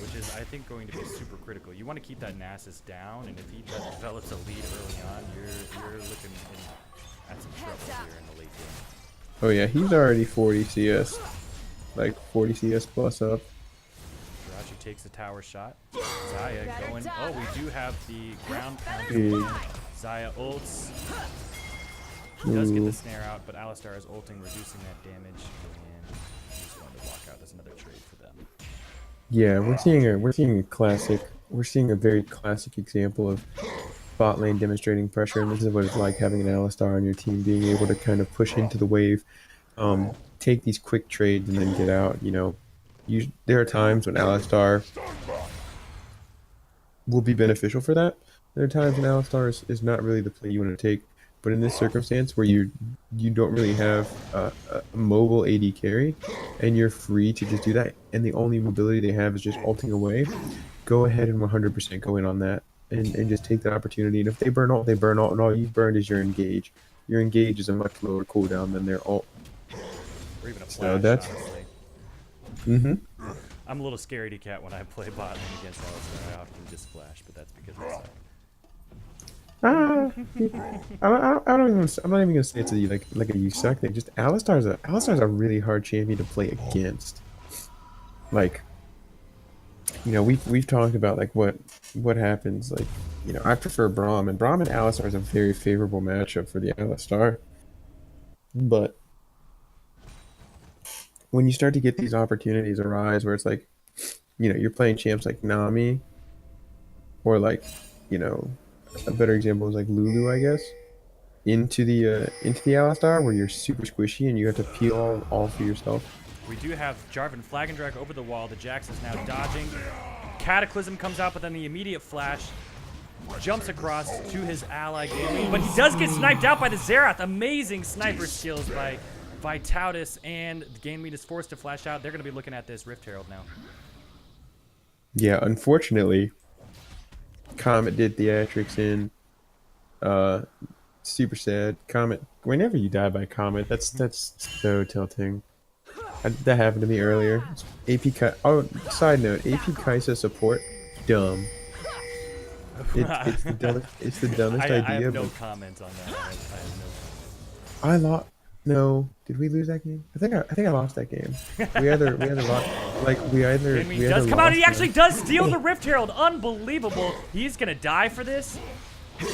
Speaker 1: Which is, I think, going to be super critical. You want to keep that Nasus down, and if he develops a lead early on, you're looking at some trouble here in the late game.
Speaker 2: Oh yeah, he's already 40 CS, like 40 CS plus up.
Speaker 1: Jirachi takes the tower shot. Zaya going. Oh, we do have the ground pound.
Speaker 2: Big.
Speaker 1: Zaya ults. He does get
Speaker 2: Ooh.
Speaker 1: the snare out, but Alistar is ulting, reducing that damage, and he's going to walk out. That's another trade for them.
Speaker 2: Yeah, we're seeing a very classic example of bot lane demonstrating pressure, and this is what it's like having an Alistar on your team, being able to kind of push into the wave, take these quick trades, and then get out. You know, there are times when Alistar will be beneficial for that. There are times when Alistar is not really the play you want to take, but in this circumstance where you don't really have a mobile AD carry, and you're free to just do that, and the only mobility they have is just ulting away, go ahead and 100% go in on that, and just take that opportunity. And if they burn ult, they burn ult, and all you've burned is your engage. Your engage is a much lower cooldown than their ult.
Speaker 1: Or even a flash,
Speaker 2: So that's-
Speaker 1: honestly.
Speaker 2: Mm-hmm.
Speaker 1: I'm a little scaredy cat when I play bot lane against Alistar. I often just flash, but that's because I suck.
Speaker 2: I don't even. I'm not even gonna say it's like a you suck thing. Just Alistar's a really hard champion to play against. Like, you know, we've talked about like what happens. Like, you know, I prefer Braum, and Alistar is a very favorable matchup for the Alistar. But when you start to get these opportunities arise, where it's like, you know, you're playing champs like Nami, or like, you know, a better example is like Lulu, I guess, into the Alistar, where you're super squishy and you have to peel all for yourself.
Speaker 1: We do have Jarvan flag and drag over the wall. The Jax is now dodging. Cataclysm comes out, but then the immediate flash jumps across to his ally Gambit. But he does get sniped out by the Xerath. Amazing sniper skills by Vitautus, and Gambit is forced to flash out. They're going to be looking at this Rift Herald now.
Speaker 2: Yeah, unfortunately, Comet did theatrics in. Super sad. Comet. Whenever you die by Comet, that's so tilting. That happened to me earlier. AP Kai. Oh, side note. AP Kaisa support. Dumb. It's the dumbest. It's the dumbest
Speaker 1: I
Speaker 2: idea.
Speaker 1: have no
Speaker 2: but
Speaker 1: comment on that. I have no
Speaker 2: I lost. No, did we lose that game? I think I lost that game. We either lost. Like we either.
Speaker 1: Gambit
Speaker 2: we
Speaker 1: does
Speaker 2: either
Speaker 1: come out, and he
Speaker 2: lost
Speaker 1: actually does steal the Rift Herald. Unbelievable. He's going to die for this.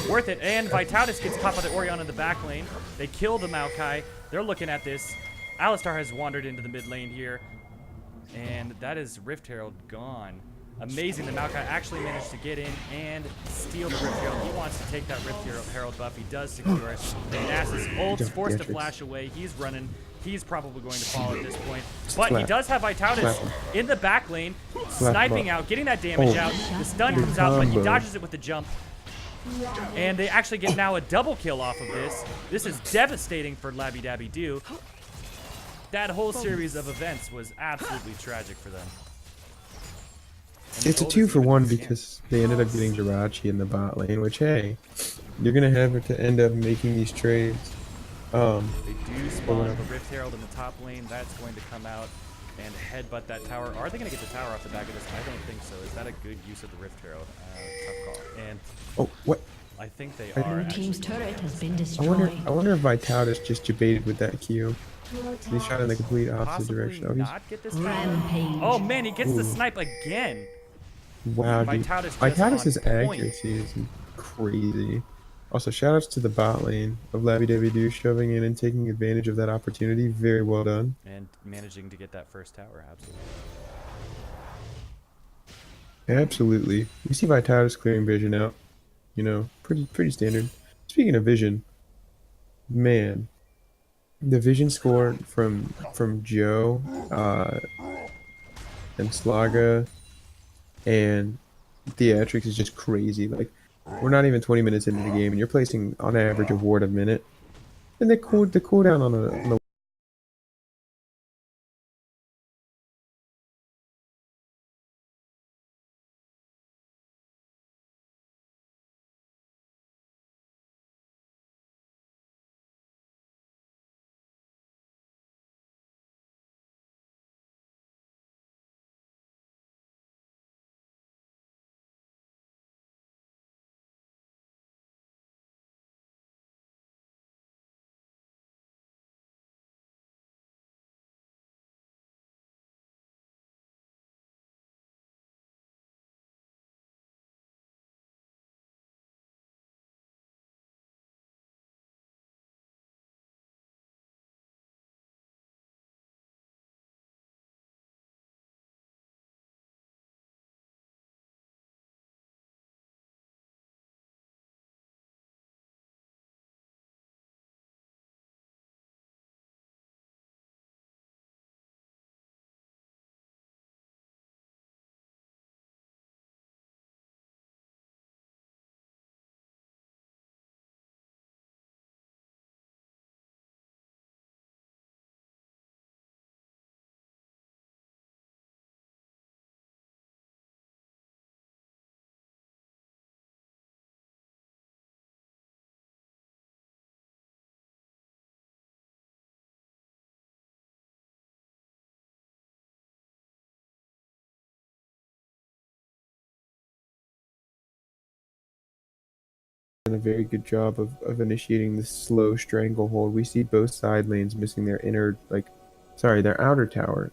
Speaker 1: Worth it. And Vitautus gets caught by the Orion in the back lane. They kill the Maokai. They're looking at this. Alistar has wandered into the mid lane here. And that is Rift Herald gone. Amazing. The Maokai actually managed to get in and steal the Rift Herald. He wants to take that Rift Herald buff. He does secure it. Nasus ult's forced to flash away. He's running. He's probably going to fall at this point. But he
Speaker 2: Slap.
Speaker 1: does have Vitautus
Speaker 2: Slap.
Speaker 1: in the back lane,
Speaker 2: Slap
Speaker 1: sniping
Speaker 2: him up.
Speaker 1: out, getting that damage
Speaker 2: Oh.
Speaker 1: out. The stun comes out, but he
Speaker 2: combo.
Speaker 1: dodges it with the jump. And they actually get now a double kill off of this. This is devastating for Labby Dabby Doo. That whole series of events was absolutely tragic for them. And
Speaker 2: It's a
Speaker 1: the
Speaker 2: 2 for
Speaker 1: gold is
Speaker 2: 1
Speaker 1: even to
Speaker 2: because they ended up getting Jirachi in the bot lane, which, hey, you're going to have to end up making these trades.
Speaker 1: They do spawn the Rift Herald in the top lane. That's going to come out and headbutt that tower. Are they going to get the tower off the back of this? I don't think so. Is that a good use of the Rift Herald? Tough call. And
Speaker 2: Oh, what?
Speaker 1: I think they
Speaker 2: I
Speaker 1: are.
Speaker 3: Blue team's
Speaker 1: actually.
Speaker 3: turret has been
Speaker 2: I
Speaker 3: destroyed.
Speaker 2: wonder if Vitautus just debated with that Q. He shot in the complete opposite
Speaker 1: Possibly
Speaker 2: direction. Oh, he's,
Speaker 1: not get this tower.
Speaker 3: Rampage.
Speaker 1: Oh man, he gets the
Speaker 2: Ooh.
Speaker 1: snipe again.
Speaker 2: wow, dude.
Speaker 1: Vitautus just
Speaker 2: Vitautus's
Speaker 1: on point.
Speaker 2: accuracy is crazy. Also, shoutouts to the bot lane of Labby Dabby Doo shoving in and taking advantage of that opportunity. Very well done.
Speaker 1: And managing to get that first tower, absolutely.
Speaker 2: Absolutely. We see Vitautus clearing vision out. You know, pretty standard. Speaking of vision, man, the vision score from Joe, and Slaga and Theatrics is just crazy. Like, we're not even 20 minutes into the game, and you're placing on average a ward a minute. And the cooldown on a done a very good job of initiating this slow stranglehold. We see both side lanes missing their outer tower.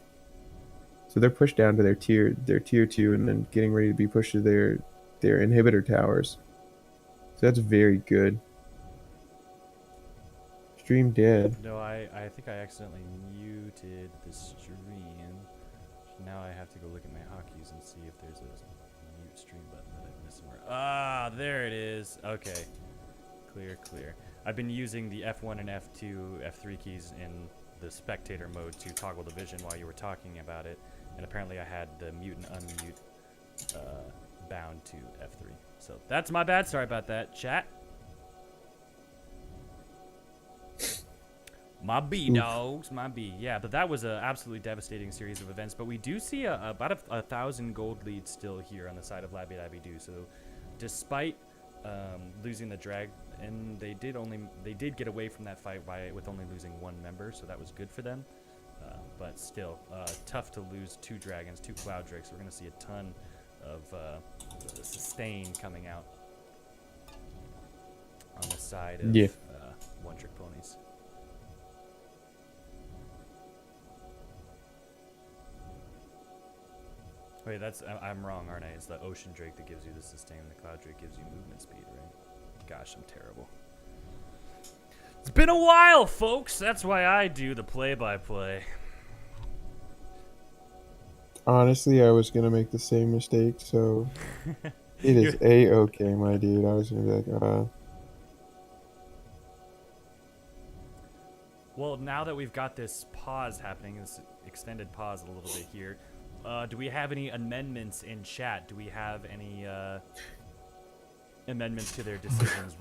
Speaker 2: So they're pushed down to their tier 2 and then getting ready to be pushed to their inhibitor towers. So that's very good. Stream dead.
Speaker 1: No, I think I accidentally muted the stream. Now I have to go look at my hotkeys and see if there's a mute stream button that I missed somewhere. Ah, there it is. Okay. Clear. I've been using the F1 and F2, F3 keys in the spectator mode to toggle the vision while you were talking about it. And apparently I had the mute and unmute bound to F3. So that's my bad. Sorry about that, chat. My B dogs, my B. Yeah, but that was an absolutely devastating series of events. But we do see about a 1,000 gold lead still here on the side of Labby Dabby Doo. So, despite losing the drag, and they did get away from that fight with only losing one member, so that was good for them. But still, tough to lose 2 dragons, 2 cloud drakes. We're gonna see a ton of sustain coming out on the side of one-trick ponies. Wait, I'm wrong, aren't I? It's the ocean drake that gives you the sustain, the cloud drake gives you movement speed, right? Gosh, I'm terrible. It's been a while, folks. That's why I do the play-by-play.
Speaker 2: Honestly, I was gonna make the same mistake, so it is a-okay, my dude. I was gonna be like,
Speaker 1: Well, now that we've got this pause happening, this extended pause a little bit here, do we have any amendments in chat? Do we have any amendments to their decisions?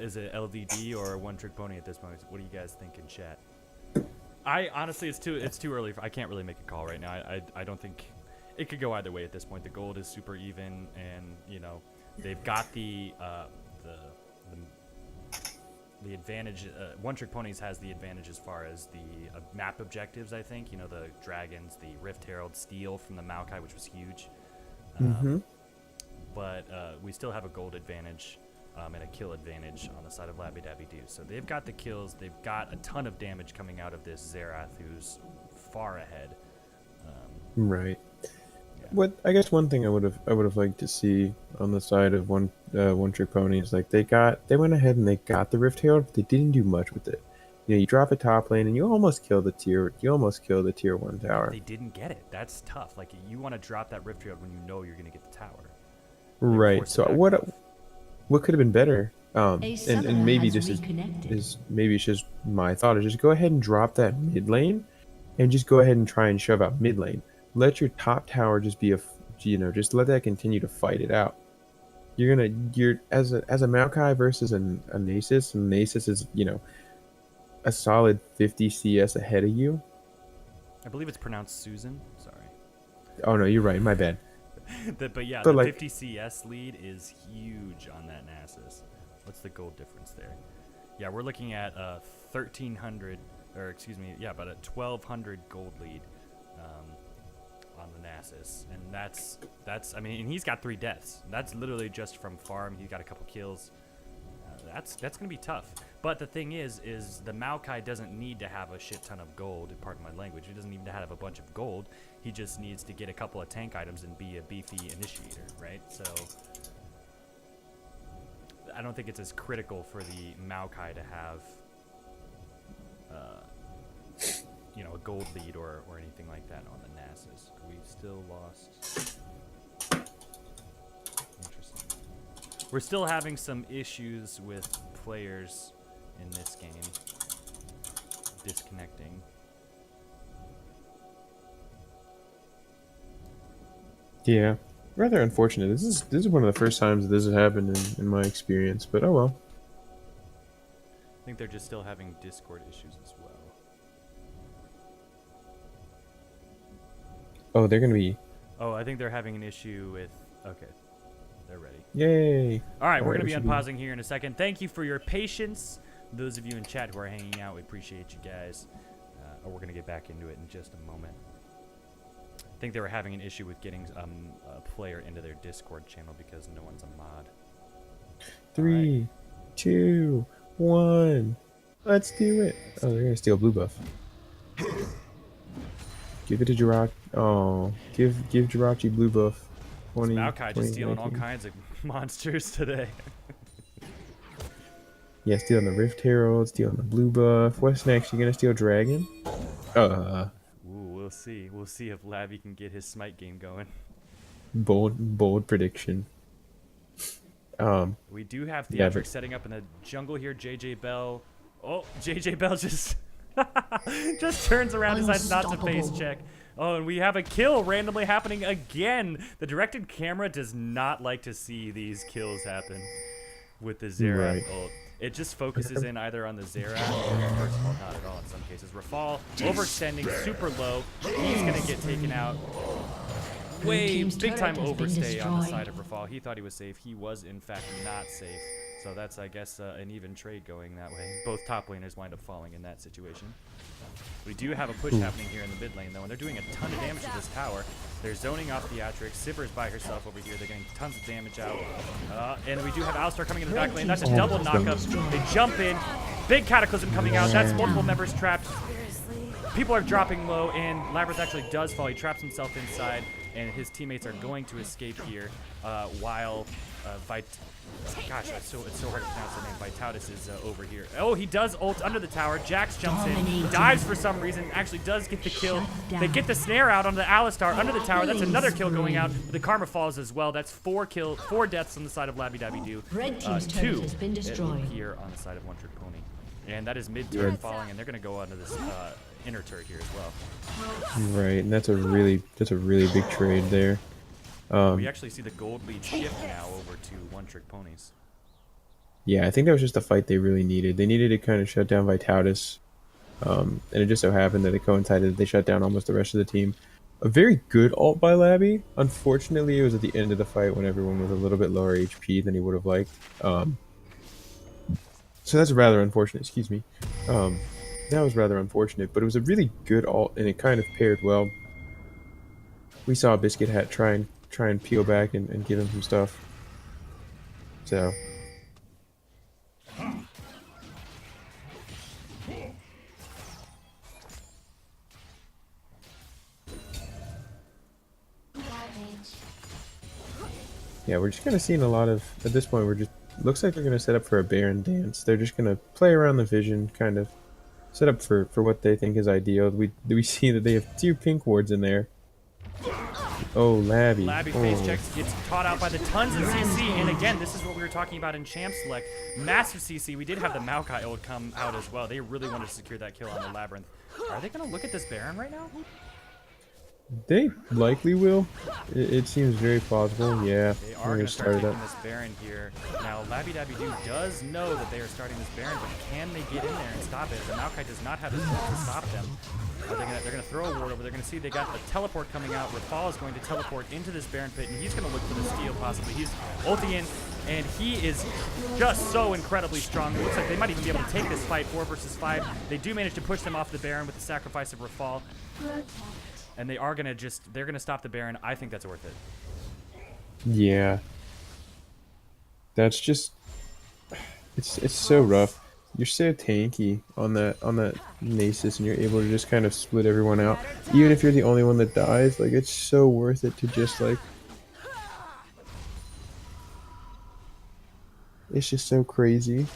Speaker 1: Is it LDD or one trick pony at this point? What do you guys think in chat? I honestly, it's too early. I can't really make a call right now. I don't think it could go either way at this point. The gold is super even, and you know they've got the advantage. One Trick Ponies has the advantage as far as the map objectives, I think. You know, the dragons, the Rift Herald steal from the Maokai, which was huge. But we still have a gold advantage and a kill advantage on the side of Labby Dabby Doo. So they've got the kills. They've got a ton of damage coming out of this Zerath, who's far ahead.
Speaker 2: right.
Speaker 1: Yeah.
Speaker 2: What I guess one thing I would have liked to see on the side of one trick pony is like they went ahead and they got the Rift Herald, but they didn't do much with it. You know, you drop a top lane and you almost kill the tier 1 tower.
Speaker 1: They didn't get it. That's tough. Like, you want to drop that Rift Herald when you know you're going to get the tower.
Speaker 2: Right. So what could have been better? And maybe this
Speaker 3: reconnected.
Speaker 2: is maybe it's just my thought is just go ahead and drop that mid lane, and just go ahead and try and shove out mid lane. Let your top tower just be just let that continue to fight it out. You're as a Maokai versus a Nasus, and Nasus is a solid 50 CS ahead of you.
Speaker 1: I believe it's pronounced Susan. Sorry.
Speaker 2: Oh no, you're right. My bad.
Speaker 1: But yeah,
Speaker 2: But
Speaker 1: the
Speaker 2: like-
Speaker 1: 50 CS lead is huge on that Nasus. What's the gold difference there? Yeah, we're looking at 1,300, or excuse me, yeah, about a 1,200 gold lead on the Nasus, and that's I mean, and he's got 3 deaths. That's literally just from farm. He got a couple kills. That's gonna be tough. But the thing is the Maokai doesn't need to have a shit ton of gold. Pardon my language. He doesn't need to have a bunch of gold. He just needs to get a couple of tank items and be a beefy initiator, right? So I don't think it's as critical for the Maokai to have, a gold lead or anything like that on the Nasus. We still lost. Interesting. We're still having some issues with players in this game disconnecting.
Speaker 2: Yeah, rather unfortunate. This is one of the first times that this has happened in my experience. But oh well.
Speaker 1: I think they're just still having Discord issues as well.
Speaker 2: Oh, they're gonna be.
Speaker 1: Oh, I think they're having an issue with. Okay, they're ready.
Speaker 2: Yay!
Speaker 1: All right, we're
Speaker 2: Alright,
Speaker 1: going to be
Speaker 2: we should be-
Speaker 1: unpausing here in a second. Thank you for your patience. Those of you in chat who are hanging out, we appreciate you guys. We're going to get back into it in just a moment. I think they were having an issue with getting a player into their Discord channel because no one's a mod.
Speaker 2: 3, 2, 1. Let's do it. Oh, they're gonna steal blue buff. Give it to Jirachi. Oh, give Jirachi blue buff. 20.
Speaker 1: Maokai
Speaker 2: 20,
Speaker 1: just stealing all
Speaker 2: 19.
Speaker 1: kinds of monsters today.
Speaker 2: Yeah, stealing the Rift Herald, stealing the blue buff. What's next? You gonna steal Dragon?
Speaker 1: Ooh, we'll see. We'll see if Labby can get his smite game going.
Speaker 2: Bold prediction.
Speaker 1: We do have
Speaker 2: Yeah,
Speaker 1: Theatrics
Speaker 2: but-
Speaker 1: setting up in the jungle here. JJ Bell. Oh, JJ Bell just just turns around, decides not to face
Speaker 3: Unstoppable.
Speaker 1: check. Oh, and we have a kill randomly happening again. The directed camera does not like to see these kills happen with the Zera
Speaker 2: Right.
Speaker 1: ult. It just focuses in either on the Zera or, first of all, not at all in some cases. Rafal overextending, super low. He's going to get taken out. Way
Speaker 3: team's
Speaker 1: big time
Speaker 3: turret has been
Speaker 1: overstay on the
Speaker 3: destroyed.
Speaker 1: side of Rafal. He thought he was safe. He was, in fact, not safe. So that's, I guess, an even trade going that way. Both top laners wind up falling in that situation. We do have a push happening here in the mid lane, though, and they're doing a ton of damage to this tower. They're zoning off Theatrics. Sivir's by herself over here. They're getting tons of damage out. And we do have Alistar coming in the back lane. That's a double knockup. They jump in. Big Cataclysm coming out. That's multiple members trapped. People are dropping low, and Labyrinth actually does fall. He traps himself inside, and his teammates are going to escape here while Gosh, it's so hard to pronounce the name. Vitautus is over here. Oh, he does ult under the tower. Jax jumps in,
Speaker 3: Dominating.
Speaker 1: dives for some reason, actually does get the kill.
Speaker 3: Shut
Speaker 1: They
Speaker 3: down.
Speaker 1: get the snare out onto the Alistar under the tower. That's another kill going out.
Speaker 3: Killing
Speaker 1: But the Karma falls as well. That's 4 deaths on the side of Labby Dabby Doo.
Speaker 3: Red team's
Speaker 1: 2
Speaker 3: turret has been destroyed.
Speaker 1: here on the side of One Trick Pony. And that is mid turret falling, and they're going to go onto this inner turret here as well.
Speaker 2: Right, and that's a really big trade there.
Speaker 1: We actually see the gold lead shift now over to One Trick Ponies.
Speaker 2: Yeah, I think that was just a fight they really needed. They needed to kind of shut down Vitautus. And it just so happened that it coincided that they shut down almost the rest of the team. A very good ult by Labby. Unfortunately, it was at the end of the fight when everyone was a little bit lower HP than he would have liked. So that's rather unfortunate. Excuse me. That was rather unfortunate, but it was a really good ult, and it kind of paired well. We saw Biscuit Hat try and peel back and give him some stuff. So. Yeah, we're just kind of seeing a lot of, at this point, looks like they're going to set up for a Baron dance. They're just going to play around the vision, kind of set up for what they think is ideal. We see that they have 2 pink wards in there. Oh, Labby.
Speaker 1: Labby
Speaker 2: Oh.
Speaker 1: face checks, gets caught out by the tons of CC, and again, this is what we were talking about in Champ Select. Massive CC. We did have the Maokai ult come out as well. They really wanted to secure that kill on the Labyrinth. Are they going to look at this Baron right now?
Speaker 2: They likely will. It seems very plausible. Yeah.
Speaker 1: They
Speaker 2: I'm
Speaker 1: are
Speaker 2: gonna
Speaker 1: going to start
Speaker 2: start
Speaker 1: taking
Speaker 2: that.
Speaker 1: this Baron here. Now, Labby Dabby Doo does know that they are starting this Baron, but can they get in there and stop it? The Maokai does not have his ult to stop them. They're going to throw a ward over. They're going to see they got the teleport coming out. Rafal is going to teleport into this Baron pit, and he's going to look for the steal possibly. He's ulting in, and he is just so incredibly strong. It looks like they might even be able to take this fight 4 versus 5. They do manage to push them off the Baron with the sacrifice of Rafal. And they are going to they're going to stop the Baron. I think that's worth it.
Speaker 2: Yeah. That's just. It's so rough. You're so tanky on that Nasus, and you're able to just kind of split everyone out. Even if you're the only one that dies, like it's so worth it to just like. It's just so crazy.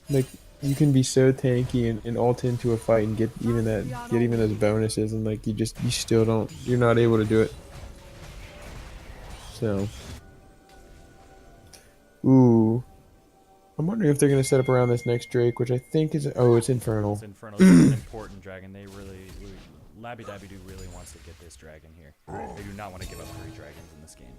Speaker 2: Like you can be so tanky and ult into a fight and get even those bonuses, and like you still don't. You're not able to do it. So. Ooh. I'm wondering if they're going to set up around this next Drake, which I think is... Oh, it's Infernal.
Speaker 1: It's Infernal. This is an important dragon. They Labby Dabby Doo really wants to get this dragon here. They do not want to give up 3 dragons in this game.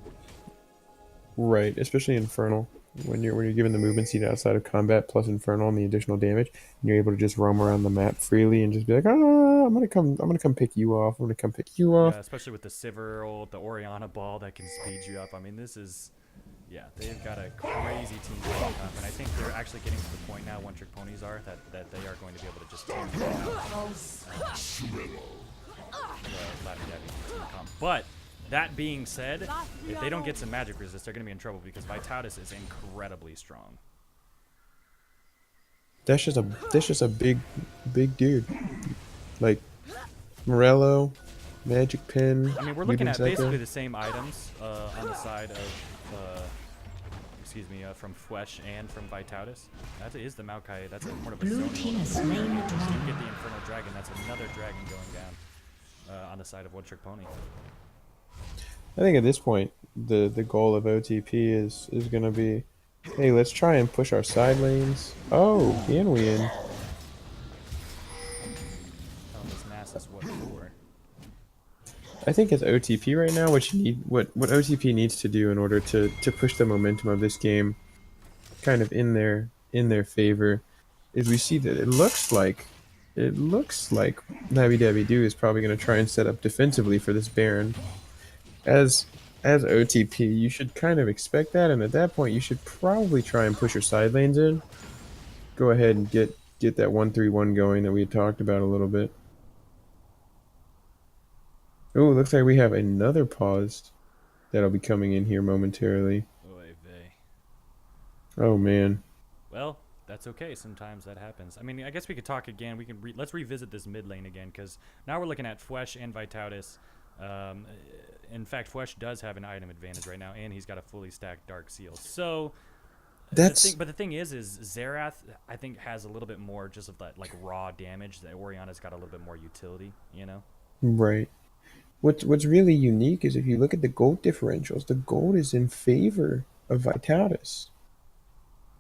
Speaker 2: Right, especially Infernal. When you're given the movement speed outside of combat plus Infernal and the additional damage, and you're able to just roam around the map freely and just be like, I'm gonna come pick you off. I'm gonna come pick you off.
Speaker 1: Yeah, especially with the Sivir ult, the Orianna ball that can speed you up. I mean, this is... Yeah, they've got a crazy team going up, and I think they're actually getting to the point now, one-trick ponies are, that they are going to be able to just team out the Labby Dabby team comp. But that being said, if they don't get some magic resist, they're going to be in trouble because Vitautus is incredibly strong.
Speaker 2: That's just a big dude. Like Morello, Magic Pen.
Speaker 1: I mean, we're looking at
Speaker 2: Mutant Psycho.
Speaker 1: basically the same items on the side of, from Fwesh and from Vitautus. That is the Maokai. That's more of a
Speaker 3: Blue
Speaker 1: zone.
Speaker 3: team has slain the
Speaker 1: You
Speaker 3: dragon.
Speaker 1: get the Infernal Dragon. That's another dragon going down on the side of One Trick Pony.
Speaker 2: I think at this point, the goal of OTP is gonna be, hey, let's try and push our side lanes. Oh, can we? In?
Speaker 1: Oh, this Nasus what for?
Speaker 2: I think as OTP right now, what OTP needs to do in order to push the momentum of this game, kind of in their favor, is we see that it looks like Labby Dabby Doo is probably going to try and set up defensively for this Baron. As OTP, you should kind of expect that, and at that point, you should probably try and push your side lanes in. Go ahead and get that 1-3-1 going that we had talked about a little bit. Oh, looks like we have another pause that'll be coming in here momentarily.
Speaker 1: Oy vey.
Speaker 2: Oh man.
Speaker 1: Well, that's okay. Sometimes that happens. I mean, I guess we could talk again. We can let's revisit this mid lane again, because now we're looking at Fwesh and Vitautus. In fact, Fwesh does have an item advantage right now, and he's got a fully stacked Dark Seal. So, but the thing is Xerath, I think, has a little bit more just of that like raw damage. That Orianna's got a little bit more utility, you know?
Speaker 2: Right. What's really unique is if you look at the gold differentials, the gold is in favor of Vitautus.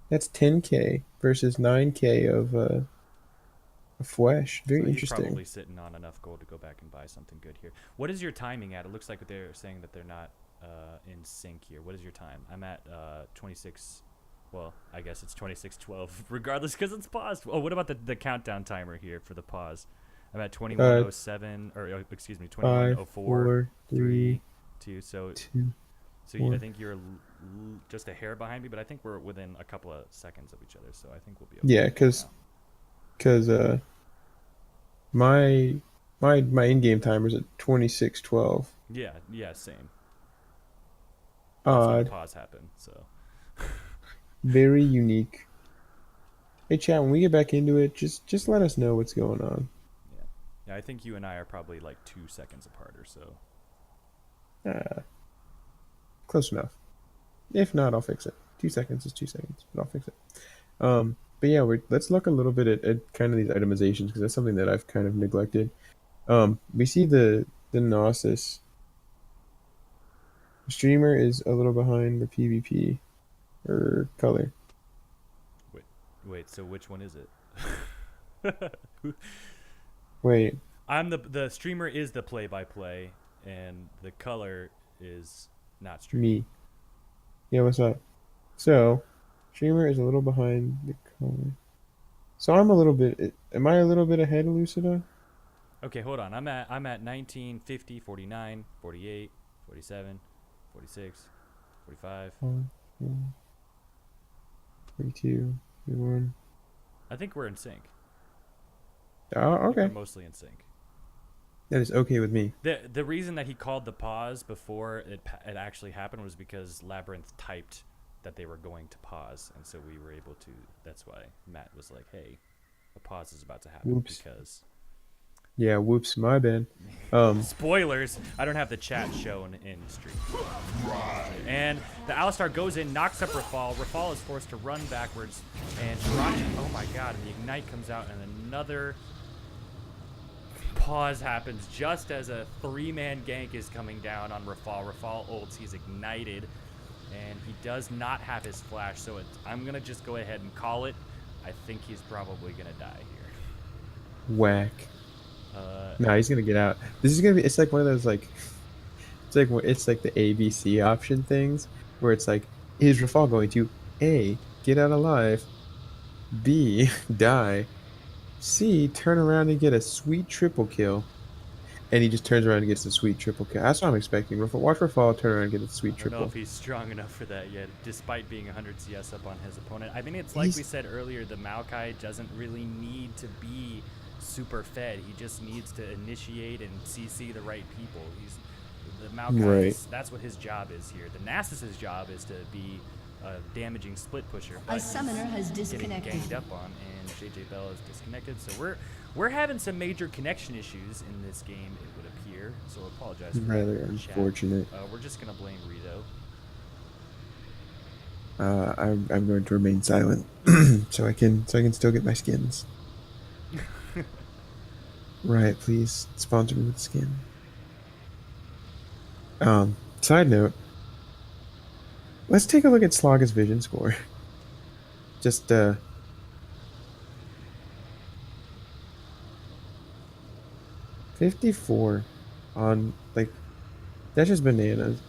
Speaker 2: That's 10k versus 9k of Fwesh. Very
Speaker 1: So he's
Speaker 2: interesting.
Speaker 1: probably sitting on enough gold to go back and buy something good here. What is your timing at? It looks like they're saying that they're not in sync here. What is your time? I'm at 26. Well, I guess it's 26:12, regardless, because it's paused. Oh, what about the countdown timer here for the pause? I'm at 21:07, or excuse me, 21:04,
Speaker 2: 4, 3,
Speaker 1: 2. So
Speaker 2: 2.
Speaker 1: I think you're just a hair behind me, but I think we're within a couple of seconds of each other. So I think we'll be okay.
Speaker 2: Yeah, because my in-game timer is at 26:12.
Speaker 1: Yeah, same. That's when
Speaker 2: Odd.
Speaker 1: the pause happened. So
Speaker 2: Very unique. Hey, chat, when we get back into it, just let us know what's going on.
Speaker 1: yeah, I think you and I are probably like 2 seconds apart or so.
Speaker 2: Close enough. If not, I'll fix it. 2 seconds is 2 seconds, but I'll fix it. But yeah, let's look a little bit at kind of these itemizations, because that's something that I've kind of neglected. We see the the Gnosis. The streamer is a little behind the PvP or color.
Speaker 1: Wait. So which one is it?
Speaker 2: Wait,
Speaker 1: I'm the streamer is the play-by-play, and the color is not streamer.
Speaker 2: me. Yeah, what's up? So, streamer is a little behind the color. So I'm a little bit. Am I a little bit ahead of Lucida?
Speaker 1: Okay, hold on. I'm at 19, 50, 49, 48, 47, 46, 45.
Speaker 2: 42, 41.
Speaker 1: I think we're in sync.
Speaker 2: Oh,
Speaker 1: I think
Speaker 2: okay.
Speaker 1: we're mostly in sync.
Speaker 2: That is okay with me.
Speaker 1: The reason that he called the pause before it actually happened was because Labyrinth typed that they were going to pause, and so we were able to. That's why Matt was like, "Hey, a pause is about to happen."
Speaker 2: Whoops.
Speaker 1: Because
Speaker 2: Yeah, whoops, my bad.
Speaker 1: spoilers, I don't have the chat shown in stream. And the Alistar goes in, knocks up Rafal. Rafal is forced to run backwards, and Jirachi, oh my god, and the Ignite comes out, and another pause happens just as a 3-man gank is coming down on Rafal. Rafal ults, he's ignited, and he does not have his flash, so I'm going to just go ahead and call it. I think he's probably going to die here.
Speaker 2: Whack. No, he's gonna get out. This is gonna be. It's like one of those like. It's like the ABC option things where it's like, is Rafal going to A, get out alive, B, die, C, turn around and get a sweet triple kill, and he just turns around and gets the sweet triple kill. That's what I'm expecting. Watch Rafal turn around and get a sweet
Speaker 1: I don't know
Speaker 2: triple.
Speaker 1: if he's strong enough for that yet, despite being 100 CS up on his opponent. I mean, it's like we said earlier, the Maokai doesn't really need to be super fed. He just needs to initiate and CC the right people. The Maokai,
Speaker 2: Right.
Speaker 1: that's what his job is here. The Nasus's job is to be a damaging split pusher.
Speaker 3: A
Speaker 1: but he's
Speaker 3: summoner has
Speaker 1: getting
Speaker 3: disconnected.
Speaker 1: ganged up on, and JJ Bell is disconnected. So we're having some major connection issues in this game, it would appear. So I apologize for
Speaker 2: Rather
Speaker 1: that in the chat.
Speaker 2: unfortunate.
Speaker 1: We're just gonna blame Rito.
Speaker 2: I'm going to remain silent so I can still get my skins. Right, please sponsor me with skin. Side note, let's take a look at Slaga's vision score. Just 54 on like that's just bananas.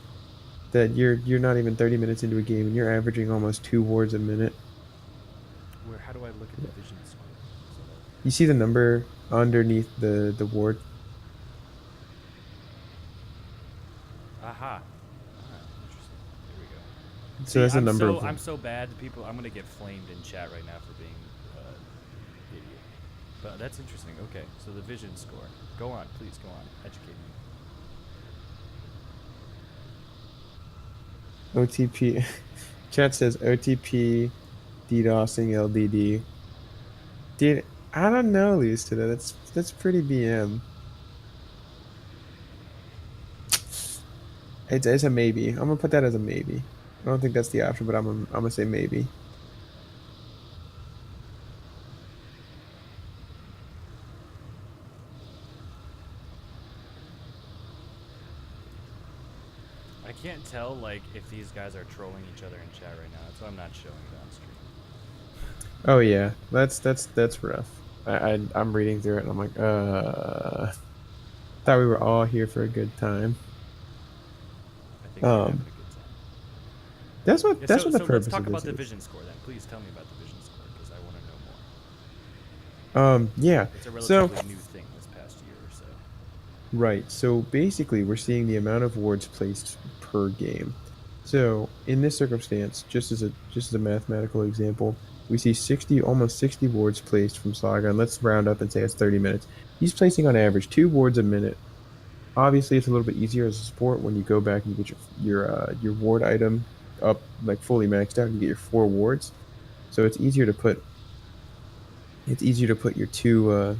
Speaker 2: That you're not even 30 minutes into a game and you're averaging almost 2 wards a minute.
Speaker 1: How do I look at the vision score?
Speaker 2: You see the number underneath the ward?
Speaker 1: Aha. Interesting. There we go.
Speaker 2: So that's the number of
Speaker 1: I'm so bad to people. I'm gonna get flamed in chat right now for being idiot. But that's interesting. Okay, so the vision score. Go on, please go on. Educate me.
Speaker 2: OTP. Chat says OTP DDoSing LDD. Dude, I don't know, Lucida. That's pretty BM. It's a maybe. I'm gonna put that as a maybe. I don't think that's the option, but I'm gonna say maybe.
Speaker 1: I can't tell like if these guys are trolling each other in chat right now. That's why I'm not showing it on stream.
Speaker 2: Oh yeah, that's rough. I'm reading through it and I'm like, thought we were all here for a good time.
Speaker 1: I think we're having a good time.
Speaker 2: That's what
Speaker 1: Yeah,
Speaker 2: that's
Speaker 1: so,
Speaker 2: what the
Speaker 1: so
Speaker 2: purpose
Speaker 1: let's talk
Speaker 2: of
Speaker 1: about
Speaker 2: this
Speaker 1: the
Speaker 2: is.
Speaker 1: vision score then. Please tell me about the vision score because I want to know more.
Speaker 2: Yeah.
Speaker 1: It's a
Speaker 2: So
Speaker 1: relatively new thing this past year or so.
Speaker 2: right. So basically, we're seeing the amount of wards placed per game. So in this circumstance, just as a mathematical example, we see almost 60 wards placed from Saga, and let's round up and say it's 30 minutes. He's placing on average 2 wards a minute. Obviously, it's a little bit easier as a support when you go back and you get your ward item up like fully maxed out. And you get your 4 wards, so it's easier to put your 2.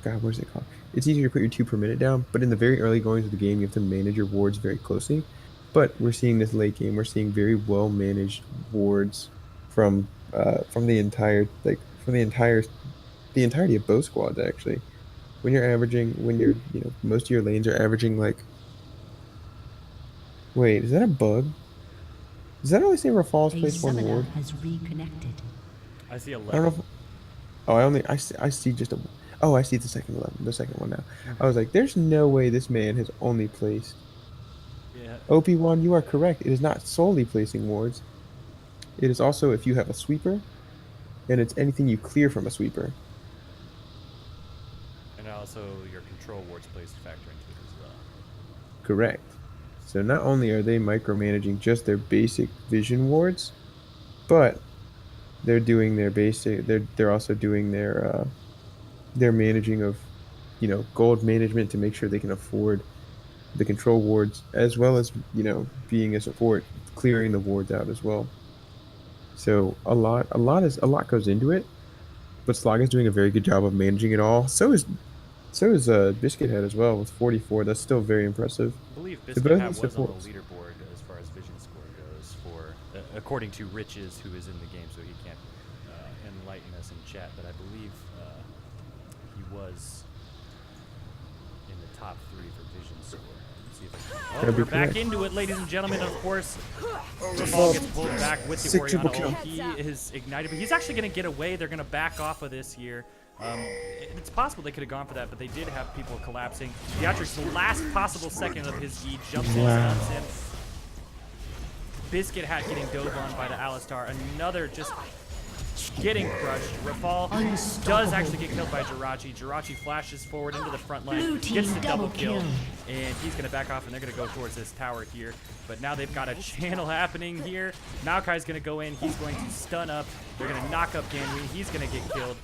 Speaker 2: God, what is it called? It's easier to put your 2 per minute down, but in the very early goings of the game, you have to manage your wards very closely. But we're seeing this late game. We're seeing very well managed wards from the entirety of both squads actually. when you're, most of your lanes are averaging like. Wait, is that a bug? Does that only say Rafal's
Speaker 3: A
Speaker 2: placed one
Speaker 3: summoner
Speaker 2: ward?
Speaker 3: has reconnected.
Speaker 1: I see
Speaker 2: I don't
Speaker 1: 11.
Speaker 2: know. Oh, I see just a. Oh, I see the second 11, the second one now. I was like, there's no way this man has only placed.
Speaker 1: Yeah.
Speaker 2: OP1, you are correct. It is not solely placing wards. It is also if you have a sweeper, and it's anything you clear from a sweeper.
Speaker 1: And also your control wards placed factor into it as well.
Speaker 2: Correct. So not only are they micromanaging just their basic vision wards, but they're doing their basic. They're also doing their managing of, gold management to make sure they can afford the control wards, as well as being a support, clearing the wards out as well. So a lot goes into it, but Slag is doing a very good job of managing it all. So is Biscuit Head as well with 44. That's still very impressive.
Speaker 1: I believe
Speaker 2: So
Speaker 1: Biscuit
Speaker 2: both
Speaker 1: Hat
Speaker 2: these
Speaker 1: was on the
Speaker 2: supports.
Speaker 1: leaderboard as far as vision score goes for, according to Riches, who is in the game, so he can't enlighten us in chat, but I believe he was in the top 3 for vision score. Let's see if I can... Oh,
Speaker 2: That'd be
Speaker 1: we're back
Speaker 2: correct.
Speaker 1: into it, ladies and gentlemen. Of course, Rafal gets pulled back with the
Speaker 2: Sick triple
Speaker 1: Oriana
Speaker 2: kill.
Speaker 1: ult. He is ignited, but he's actually going to get away. They're going to back off of this here. It's possible they could have gone for that, but they did have people collapsing. Beatrix, the last possible second of his E, jumps in, stuns him. Biscuit Hat getting dove on by the Alistar. Another just getting crushed. Rafal does actually get killed by Jirachi. Jirachi flashes forward into the front line,
Speaker 3: Blue
Speaker 1: gets
Speaker 3: team
Speaker 1: the double
Speaker 3: double
Speaker 1: kill,
Speaker 3: kill.
Speaker 1: and he's going to back off, and they're going to go towards this tower here. But now they've got a channel happening here. Maokai's going to go in. He's going to stun up. They're going to knock up Ganwi. He's going to get killed.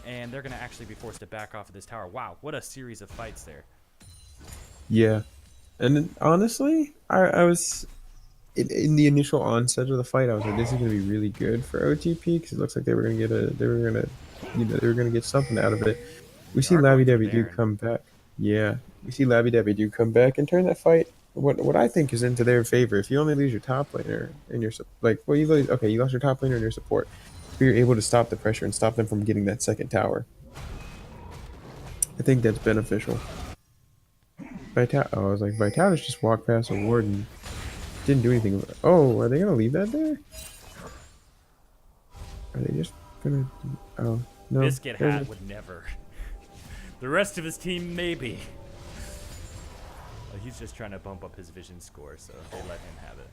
Speaker 1: And they're going to actually be forced to back off of this tower. Wow, what a series of fights there.
Speaker 2: Yeah, and then, honestly, I was in the initial onset of the fight. I was like, this is gonna be really good for OTP because it looks like they were gonna get something out of it. We see
Speaker 1: are going
Speaker 2: Labby
Speaker 1: for the
Speaker 2: Dabby do
Speaker 1: Baron.
Speaker 2: come back. Yeah, we see Labby Dabby do come back and turn that fight. What I think is into their favor. If you only lose your top laner and your you lost your top laner and your support, but you're able to stop the pressure and stop them from getting that second tower. I think that's beneficial. I was like, Vitalis just walked past a ward and didn't do anything. Oh, are they gonna leave that there? Are they just gonna? Oh no.
Speaker 1: Biscuit
Speaker 2: there's
Speaker 1: Hat
Speaker 2: a-
Speaker 1: would never. The rest of his team, maybe. Well, he's just trying to bump up his vision score, so they let him have it.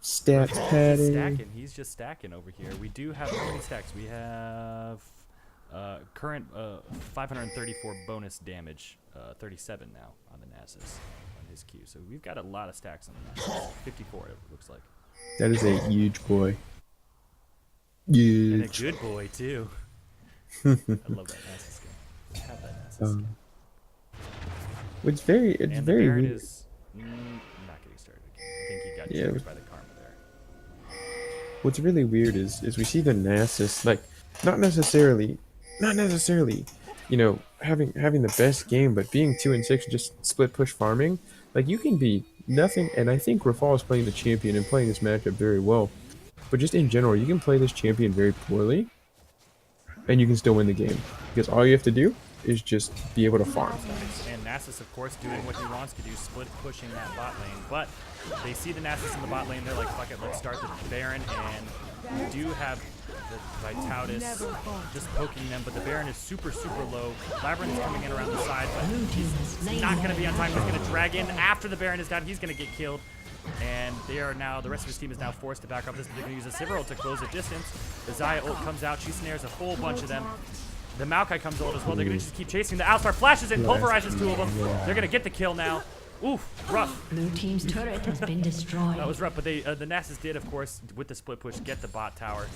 Speaker 2: Stats
Speaker 1: He's
Speaker 2: padding.
Speaker 1: stacking. He's just stacking over here. We do have how many stacks? We have current 534 bonus damage, 37 now on the Nasus on his Q. So we've got a lot of stacks on the Nasus. 54 it looks like.
Speaker 2: That is a huge boy.
Speaker 1: And a
Speaker 2: Huge.
Speaker 1: good boy too. I love that Nasus skin. I have that Nasus skin.
Speaker 2: It's very
Speaker 1: And the
Speaker 2: very
Speaker 1: Baron
Speaker 2: weird.
Speaker 1: is not getting started again. I think he got
Speaker 2: Yeah.
Speaker 1: triggered by the karma there.
Speaker 2: What's really weird is we see the Nasus like not necessarily, having the best game, but being 2-6 just split push farming. Like you can be nothing, and I think Rafal is playing the champion and playing this matchup very well. But just in general, you can play this champion very poorly, and you can still win the game because all you have to do is just be able to farm.
Speaker 1: And Nasus, of course, doing what he wants to do, split pushing that bot lane. But they see the Nasus in the bot lane. They're like, fuck it, let's start the Baron. And we do have the Vitautis just poking them. But the Baron is super, super low. Labyrinth's coming in around the side, but he's not going to be on time. He's going to drag in after the Baron is down. He's going to get killed. And they are now, the rest of his team is now forced to back off this. They're going to use a Sivir ult to close the distance. The Xayah ult comes out. She snares a whole bunch of them. The Maokai comes ult as well. They're going to just keep chasing. The Alistar flashes in, pulverizes 2 of them. They're going to get the kill now. Oof, rough.
Speaker 3: Blue team's turret has been destroyed.
Speaker 1: That was rough, but they the Nasus did, of course, with the split push, get the bot tower.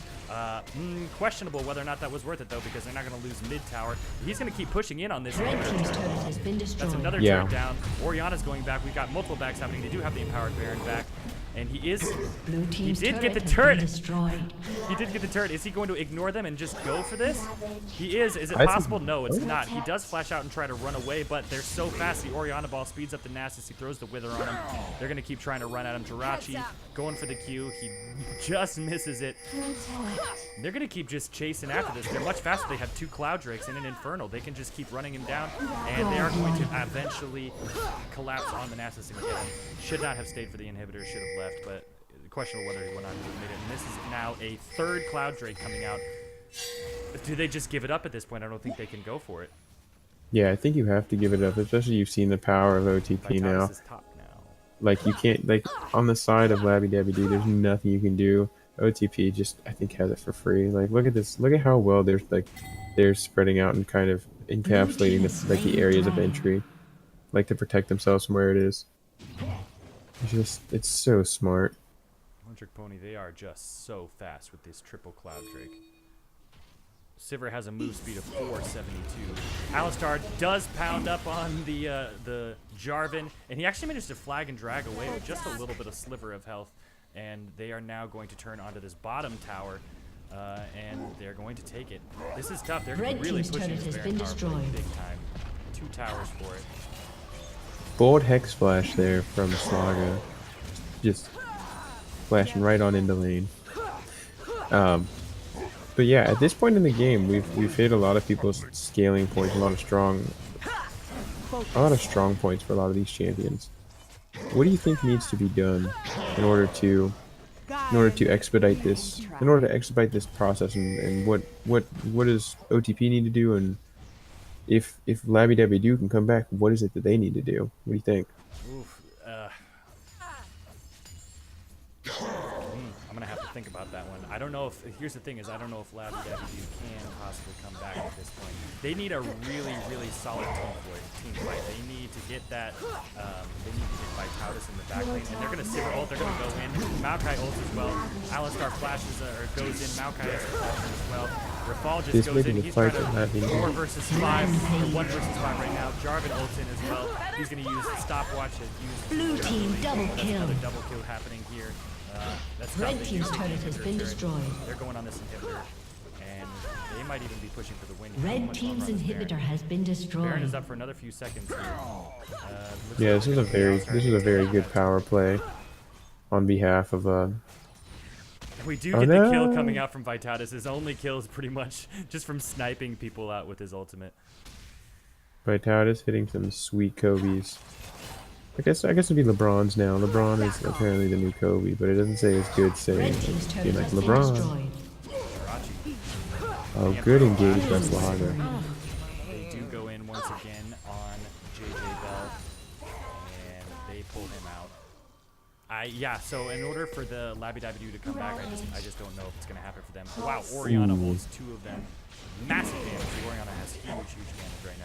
Speaker 1: Questionable whether or not that was worth it, though, because they're not going to lose mid tower. He's going to keep pushing in on this.
Speaker 3: Red team's turret has been destroyed.
Speaker 1: That's another
Speaker 2: Yeah.
Speaker 1: turret down. Oriana's going back. We've got multiple backs happening. They do have the Empowered Baron back. And he is.
Speaker 3: Blue team's
Speaker 1: did get the
Speaker 3: has
Speaker 1: turret.
Speaker 3: been destroyed.
Speaker 1: He did get the turret. Is he going to ignore them and just go for this? He is. Is it
Speaker 2: I think-
Speaker 1: possible? No, it's not. He does flash out and try to run away, but they're so fast. The Oriana ball speeds up the Nasus. He throws the Wither on him. They're going to keep trying to run at him. Jirachi going for the Q. He just misses it. They're going to keep just chasing after this. They're much faster. They have 2 Cloud Drakes and an Infernal. They can just keep running him down, and they are going to eventually collapse on the Nasus and get him. Should not have stayed for the inhibitor. Should have left, but questionable whether he went on to admit it. And this is now a 3rd Cloud Drake coming out. Do they just give it up at this point? I don't think they can go for it.
Speaker 2: Yeah, I think you have to give it up, especially you've seen the power of OTP now.
Speaker 1: Vitalis is top now.
Speaker 2: Like you can't like on the side of Labby Dabby Doo, there's nothing you can do. OTP just I think has it for free. Like look at this, look at how well they're spreading out and kind of encapsulating the areas of entry, like to protect themselves from where it is. It's so smart.
Speaker 1: One Trick Pony, they are just so fast with this triple Cloud Drake. Sivir has a move speed of 472. Alistar does pound up on the Jarvan, and he actually managed to flag and drag away with just a little bit of sliver of health. And they are now going to turn onto this bottom tower, and they're going to take it. This is tough. They're
Speaker 3: Red
Speaker 1: really
Speaker 3: team's
Speaker 1: pushing
Speaker 3: turret
Speaker 1: this
Speaker 3: has
Speaker 1: Baron
Speaker 3: been
Speaker 1: power play
Speaker 3: destroyed.
Speaker 1: big time. 2 towers for it.
Speaker 2: Bold Hex Splash there from Slaga. Just flashing right on into lane. But yeah, at this point in the game, we've hit a lot of people's scaling points, a lot of strong points for a lot of these champions. What do you think needs to be done in order to expedite this process, and what does OTP need to do, and if Labby Dabby Doo can come back, what is it that they need to do? What do you think?
Speaker 1: Oof. I'm gonna have to think about that one. I don't know if here's the thing is I don't know if Labby Dabby Doo can possibly come back at this point. They need a really solid team fight. They need to get that. They need to get Vitalis in the back lane, and they're gonna Sivir ult. They're gonna go in. Maokai ults as well. Alistar flashes or goes in. Maokai has a flash as well. Rafal just
Speaker 2: This
Speaker 1: goes
Speaker 2: making
Speaker 1: in.
Speaker 2: the
Speaker 1: He's
Speaker 2: fight
Speaker 1: trying to
Speaker 2: that Labby
Speaker 1: 4 versus 5 or 1 versus 5 right now. Jarvan ults in as well. He's gonna use the stopwatch to use.
Speaker 3: Blue team double
Speaker 1: That's
Speaker 3: kill.
Speaker 1: another double kill happening here. That's tough.
Speaker 3: Red
Speaker 1: They
Speaker 3: team's
Speaker 1: use the
Speaker 3: turret has
Speaker 1: inhibitor
Speaker 3: been
Speaker 1: turret.
Speaker 3: destroyed.
Speaker 1: They're going on this inhibitor, and they might even be pushing for the win. How
Speaker 3: Red
Speaker 1: much
Speaker 3: team's
Speaker 1: longer on this
Speaker 3: inhibitor
Speaker 1: Baron?
Speaker 3: has been
Speaker 1: Baron
Speaker 3: destroyed.
Speaker 1: is up for another few seconds here. Looks
Speaker 2: Yeah,
Speaker 1: like
Speaker 2: this is a very good power play on behalf of
Speaker 1: We do
Speaker 2: Oh,
Speaker 1: get the
Speaker 2: no.
Speaker 1: kill coming out from Vitalis. His only kill is pretty much just from sniping people out with his ultimate.
Speaker 2: Vitalis hitting some sweet Kobe's. I guess it'd be LeBron's now. LeBron is apparently the new Kobe, but it doesn't say as good saying
Speaker 3: Red team's
Speaker 2: be
Speaker 3: turret
Speaker 2: like
Speaker 3: has been
Speaker 2: LeBron.
Speaker 3: destroyed.
Speaker 1: Jirachi.
Speaker 2: Oh, good engage by Slaga.
Speaker 1: They do go in once again on JJ Bell, and they pull him out. Yeah, so in order for the Labby Dabby Doo to come back, I just don't know if it's going to happen for them. Wow, Oriana holds 2 of them. Massive damage. Oriana has huge damage right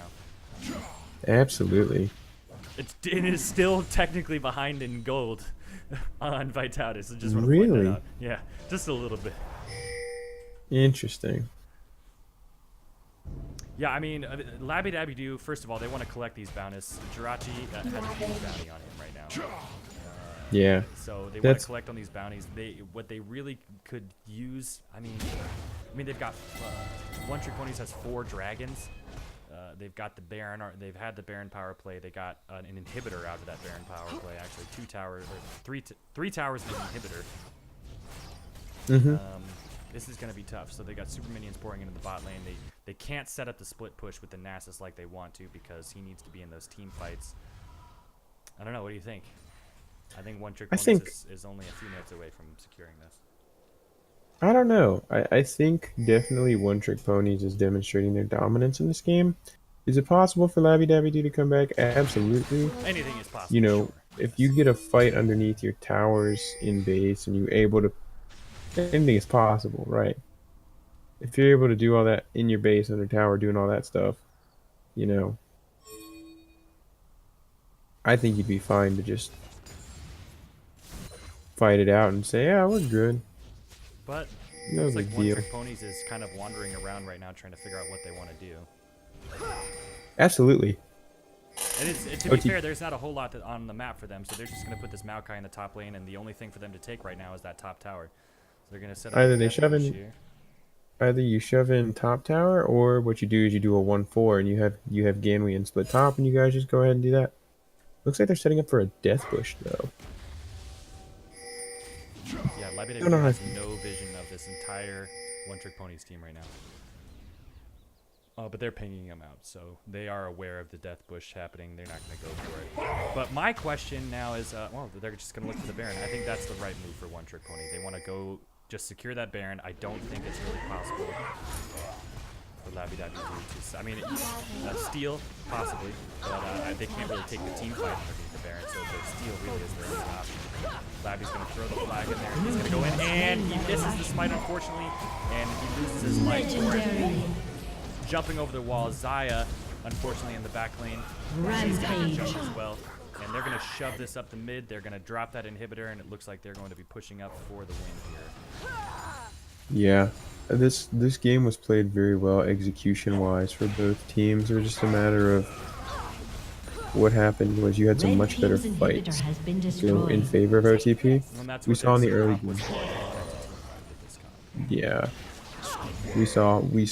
Speaker 1: now.
Speaker 2: Absolutely.
Speaker 1: It is still technically behind in gold on Vitalis. I just want to point
Speaker 2: Really?
Speaker 1: that out. Yeah, just a little bit.
Speaker 2: Interesting.
Speaker 1: Yeah, I mean, Labby Dabby Doo, first of all, they want to collect these bounties. Jirachi has a huge bounty on him right now.
Speaker 2: Yeah.
Speaker 1: So they want
Speaker 2: That's-
Speaker 1: to collect on these bounties. What they really could use, I mean they've got One Trick Ponies has 4 dragons. They've got the Baron. They've had the Baron power play. They got an inhibitor out of that Baron power play. Actually, 2 towers or 3 towers and an inhibitor.
Speaker 2: Mm-hmm.
Speaker 1: This is going to be tough. So they got super minions pouring into the bot lane. They can't set up the split push with the Nasus like they want to because he needs to be in those team fights. I don't know. What do you think? I think One Trick Ponies is only a few minutes away from securing this.
Speaker 2: I don't know. I think definitely One Trick Ponies is demonstrating their dominance in this game. Is it possible for Labby Dabby Doo to come back? Absolutely.
Speaker 1: Anything is possible.
Speaker 2: You know,
Speaker 1: sure.
Speaker 2: if you get a fight underneath your towers in base and you're able to, anything is possible, right? If you're able to do all that in your base under tower, doing all that stuff, you know, I think you'd be fine to just fight it out and say, yeah, we're good.
Speaker 1: But
Speaker 2: No
Speaker 1: looks like
Speaker 2: big
Speaker 1: One
Speaker 2: deal.
Speaker 1: Trick Ponies is kind of wandering around right now trying to figure out what they want to do.
Speaker 2: Absolutely.
Speaker 1: To be
Speaker 2: OT
Speaker 1: fair, there's not a whole lot on the map for them, so they're just going to put this Maokai in the top lane, and the only thing for them to take right now is that top tower. So they're going to set up
Speaker 2: Either
Speaker 1: a
Speaker 2: they
Speaker 1: death
Speaker 2: shove
Speaker 1: push
Speaker 2: in
Speaker 1: here.
Speaker 2: Either you shove in top tower, or what you do is you do a 1-4, and you have Ganwi and split top, and you guys just go ahead and do that. Looks like they're setting up for a death bush though.
Speaker 1: Yeah,
Speaker 2: No,
Speaker 1: LDD
Speaker 2: no,
Speaker 1: has
Speaker 2: no.
Speaker 1: no vision of this entire One Trick Ponies team right now. Oh, but they're pinging them out, so they are aware of the death bush happening. They're not going to go for it. But my question now is, well, they're just going to look for the Baron. I think that's the right move for One Trick Pony. They want to go just secure that Baron. I don't think it's really possible for LDD to. I mean, steal possibly, but they can't really take the team fight underneath the Baron. So the steal really is their only option. Labby's going to throw the flag in there. He's going to go in, and he misses the smite, unfortunately, and he loses his life for it.
Speaker 3: Legendary.
Speaker 1: Jumping over the wall, Zaya, unfortunately in the back lane. She's going to
Speaker 3: Rampage.
Speaker 1: jump as well. And they're going to shove this up the mid. They're going to drop that inhibitor, and it looks like they're going to be pushing up for the win here.
Speaker 2: Yeah, this game was played very well execution-wise for both teams. It was just a matter of what happened was you had some
Speaker 3: Red
Speaker 2: much better
Speaker 3: team's inhibitor
Speaker 2: fights
Speaker 3: has been
Speaker 2: go in
Speaker 3: destroyed.
Speaker 2: favor of OTP.
Speaker 1: And that's
Speaker 2: We
Speaker 1: what
Speaker 2: saw in the
Speaker 1: their
Speaker 2: early
Speaker 1: comp was
Speaker 2: game.
Speaker 1: for. They got to team fight with this comp.
Speaker 2: Yeah, we saw we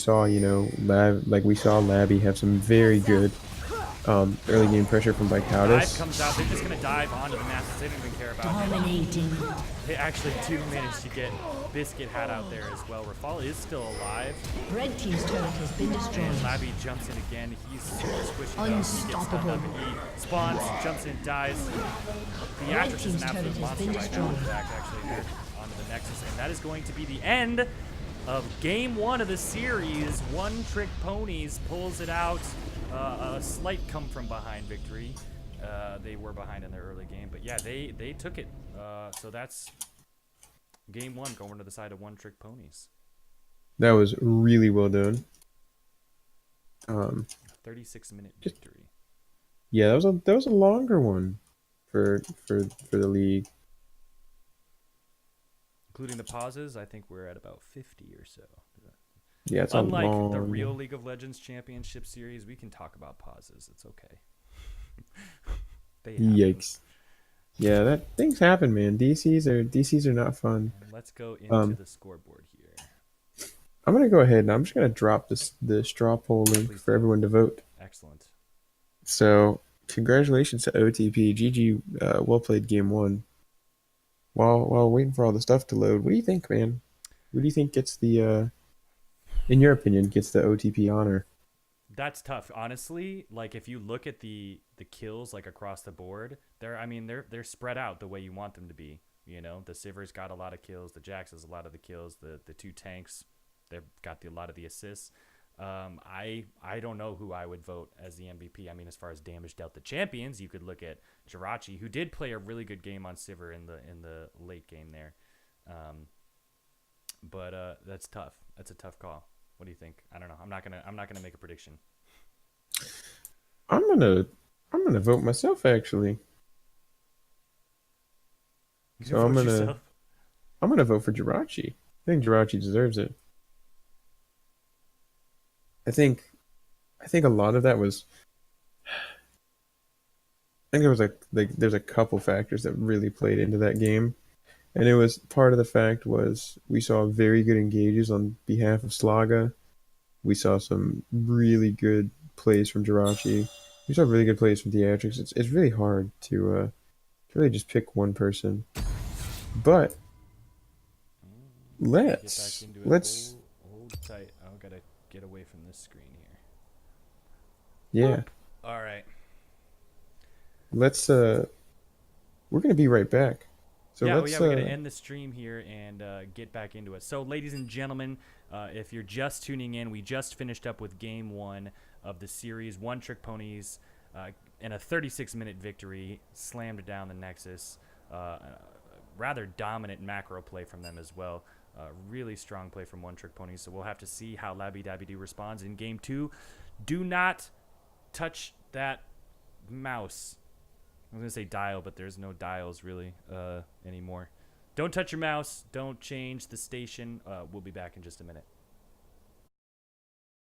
Speaker 2: saw Labby have some very good early game pressure from
Speaker 1: Dive
Speaker 2: Vicautas.
Speaker 1: comes out. They're just going to dive onto the Nasus. They don't even care about him.
Speaker 3: Dominating.
Speaker 1: They actually do manage to get Biscuit Hat out there as well. Rafal is still alive.
Speaker 3: Red team's turret has been destroyed.
Speaker 1: And Labby jumps in again. He's squishing up. He gets stunned
Speaker 3: Unstoppable.
Speaker 1: up and he spawns, jumps in, dies. Beatrice is
Speaker 3: team's
Speaker 1: an absolute
Speaker 3: turret has
Speaker 1: monster
Speaker 3: been
Speaker 1: right now. In
Speaker 3: destroyed.
Speaker 1: fact, actually, here onto the Nexus. And that is going to be the end of game one of the series. One Trick Ponies pulls it out. A slight come from behind victory. They were behind in their early game. But yeah, they took it. So that's game one going to the side of One Trick Ponies.
Speaker 2: That was really well done.
Speaker 1: 36-minute victory.
Speaker 2: Yeah, that was a longer one for the league.
Speaker 1: Including the pauses, I think we're at about 50 or so.
Speaker 2: Yeah, it's
Speaker 1: Unlike
Speaker 2: a long
Speaker 1: the real League of Legends Championship Series, we can talk about pauses. It's okay. They happen.
Speaker 2: Yikes. Yeah, that things happen, man. DCs are not fun.
Speaker 1: And let's go into the scoreboard here.
Speaker 2: I'm gonna go ahead and I'm just gonna drop the straw poll link
Speaker 1: Please
Speaker 2: for
Speaker 1: do.
Speaker 2: everyone to vote.
Speaker 1: Excellent.
Speaker 2: So congratulations to OTP. GG, well played game one. While waiting for all the stuff to load, what do you think, man? Who do you think gets the in your opinion gets the OTP honor?
Speaker 1: That's tough, honestly. Like if you look at the kills like across the board, they're spread out the way you want them to be. You know, the Siver's got a lot of kills, the Jax has a lot of the kills, the two tanks, they've got a lot of the assists. I don't know who I would vote as the MVP. I mean, as far as damage dealt to champions, you could look at Jirachi, who did play a really good game on Sivir in the late game there. But that's tough. That's a tough call. What do you think? I don't know. I'm not gonna make a prediction.
Speaker 2: I'm gonna vote myself actually.
Speaker 1: You
Speaker 2: So I'm
Speaker 1: vote
Speaker 2: gonna
Speaker 1: yourself?
Speaker 2: I'm gonna vote for Jirachi. I think Jirachi deserves it. I think a lot of that was. I think there was there's a couple factors that really played into that game, and it was part of the fact was we saw very good engages on behalf of Slaga. We saw some really good plays from Jirachi. We saw really good plays from Theatrics. It's really hard to really just pick one person, but
Speaker 1: Get back
Speaker 2: let's
Speaker 1: into it.
Speaker 2: let's
Speaker 1: Hold tight. I gotta get away from this screen here.
Speaker 2: yeah.
Speaker 1: All right.
Speaker 2: Let's we're gonna be right back. So
Speaker 1: We're
Speaker 2: let's
Speaker 1: gonna end the stream here and get back into it. So, ladies and gentlemen, if you're just tuning in, we just finished up with game one of the series. One Trick Ponies in a 36-minute victory slammed down the Nexus. Rather dominant macro play from them as well. Really strong play from One Trick Ponies. So we'll have to see how Labby Dabby Doo responds in game two. Do not touch that mouse. I was going to say dial, but there's no dials really anymore. Don't touch your mouse. Don't change the station. We'll be back in just a minute.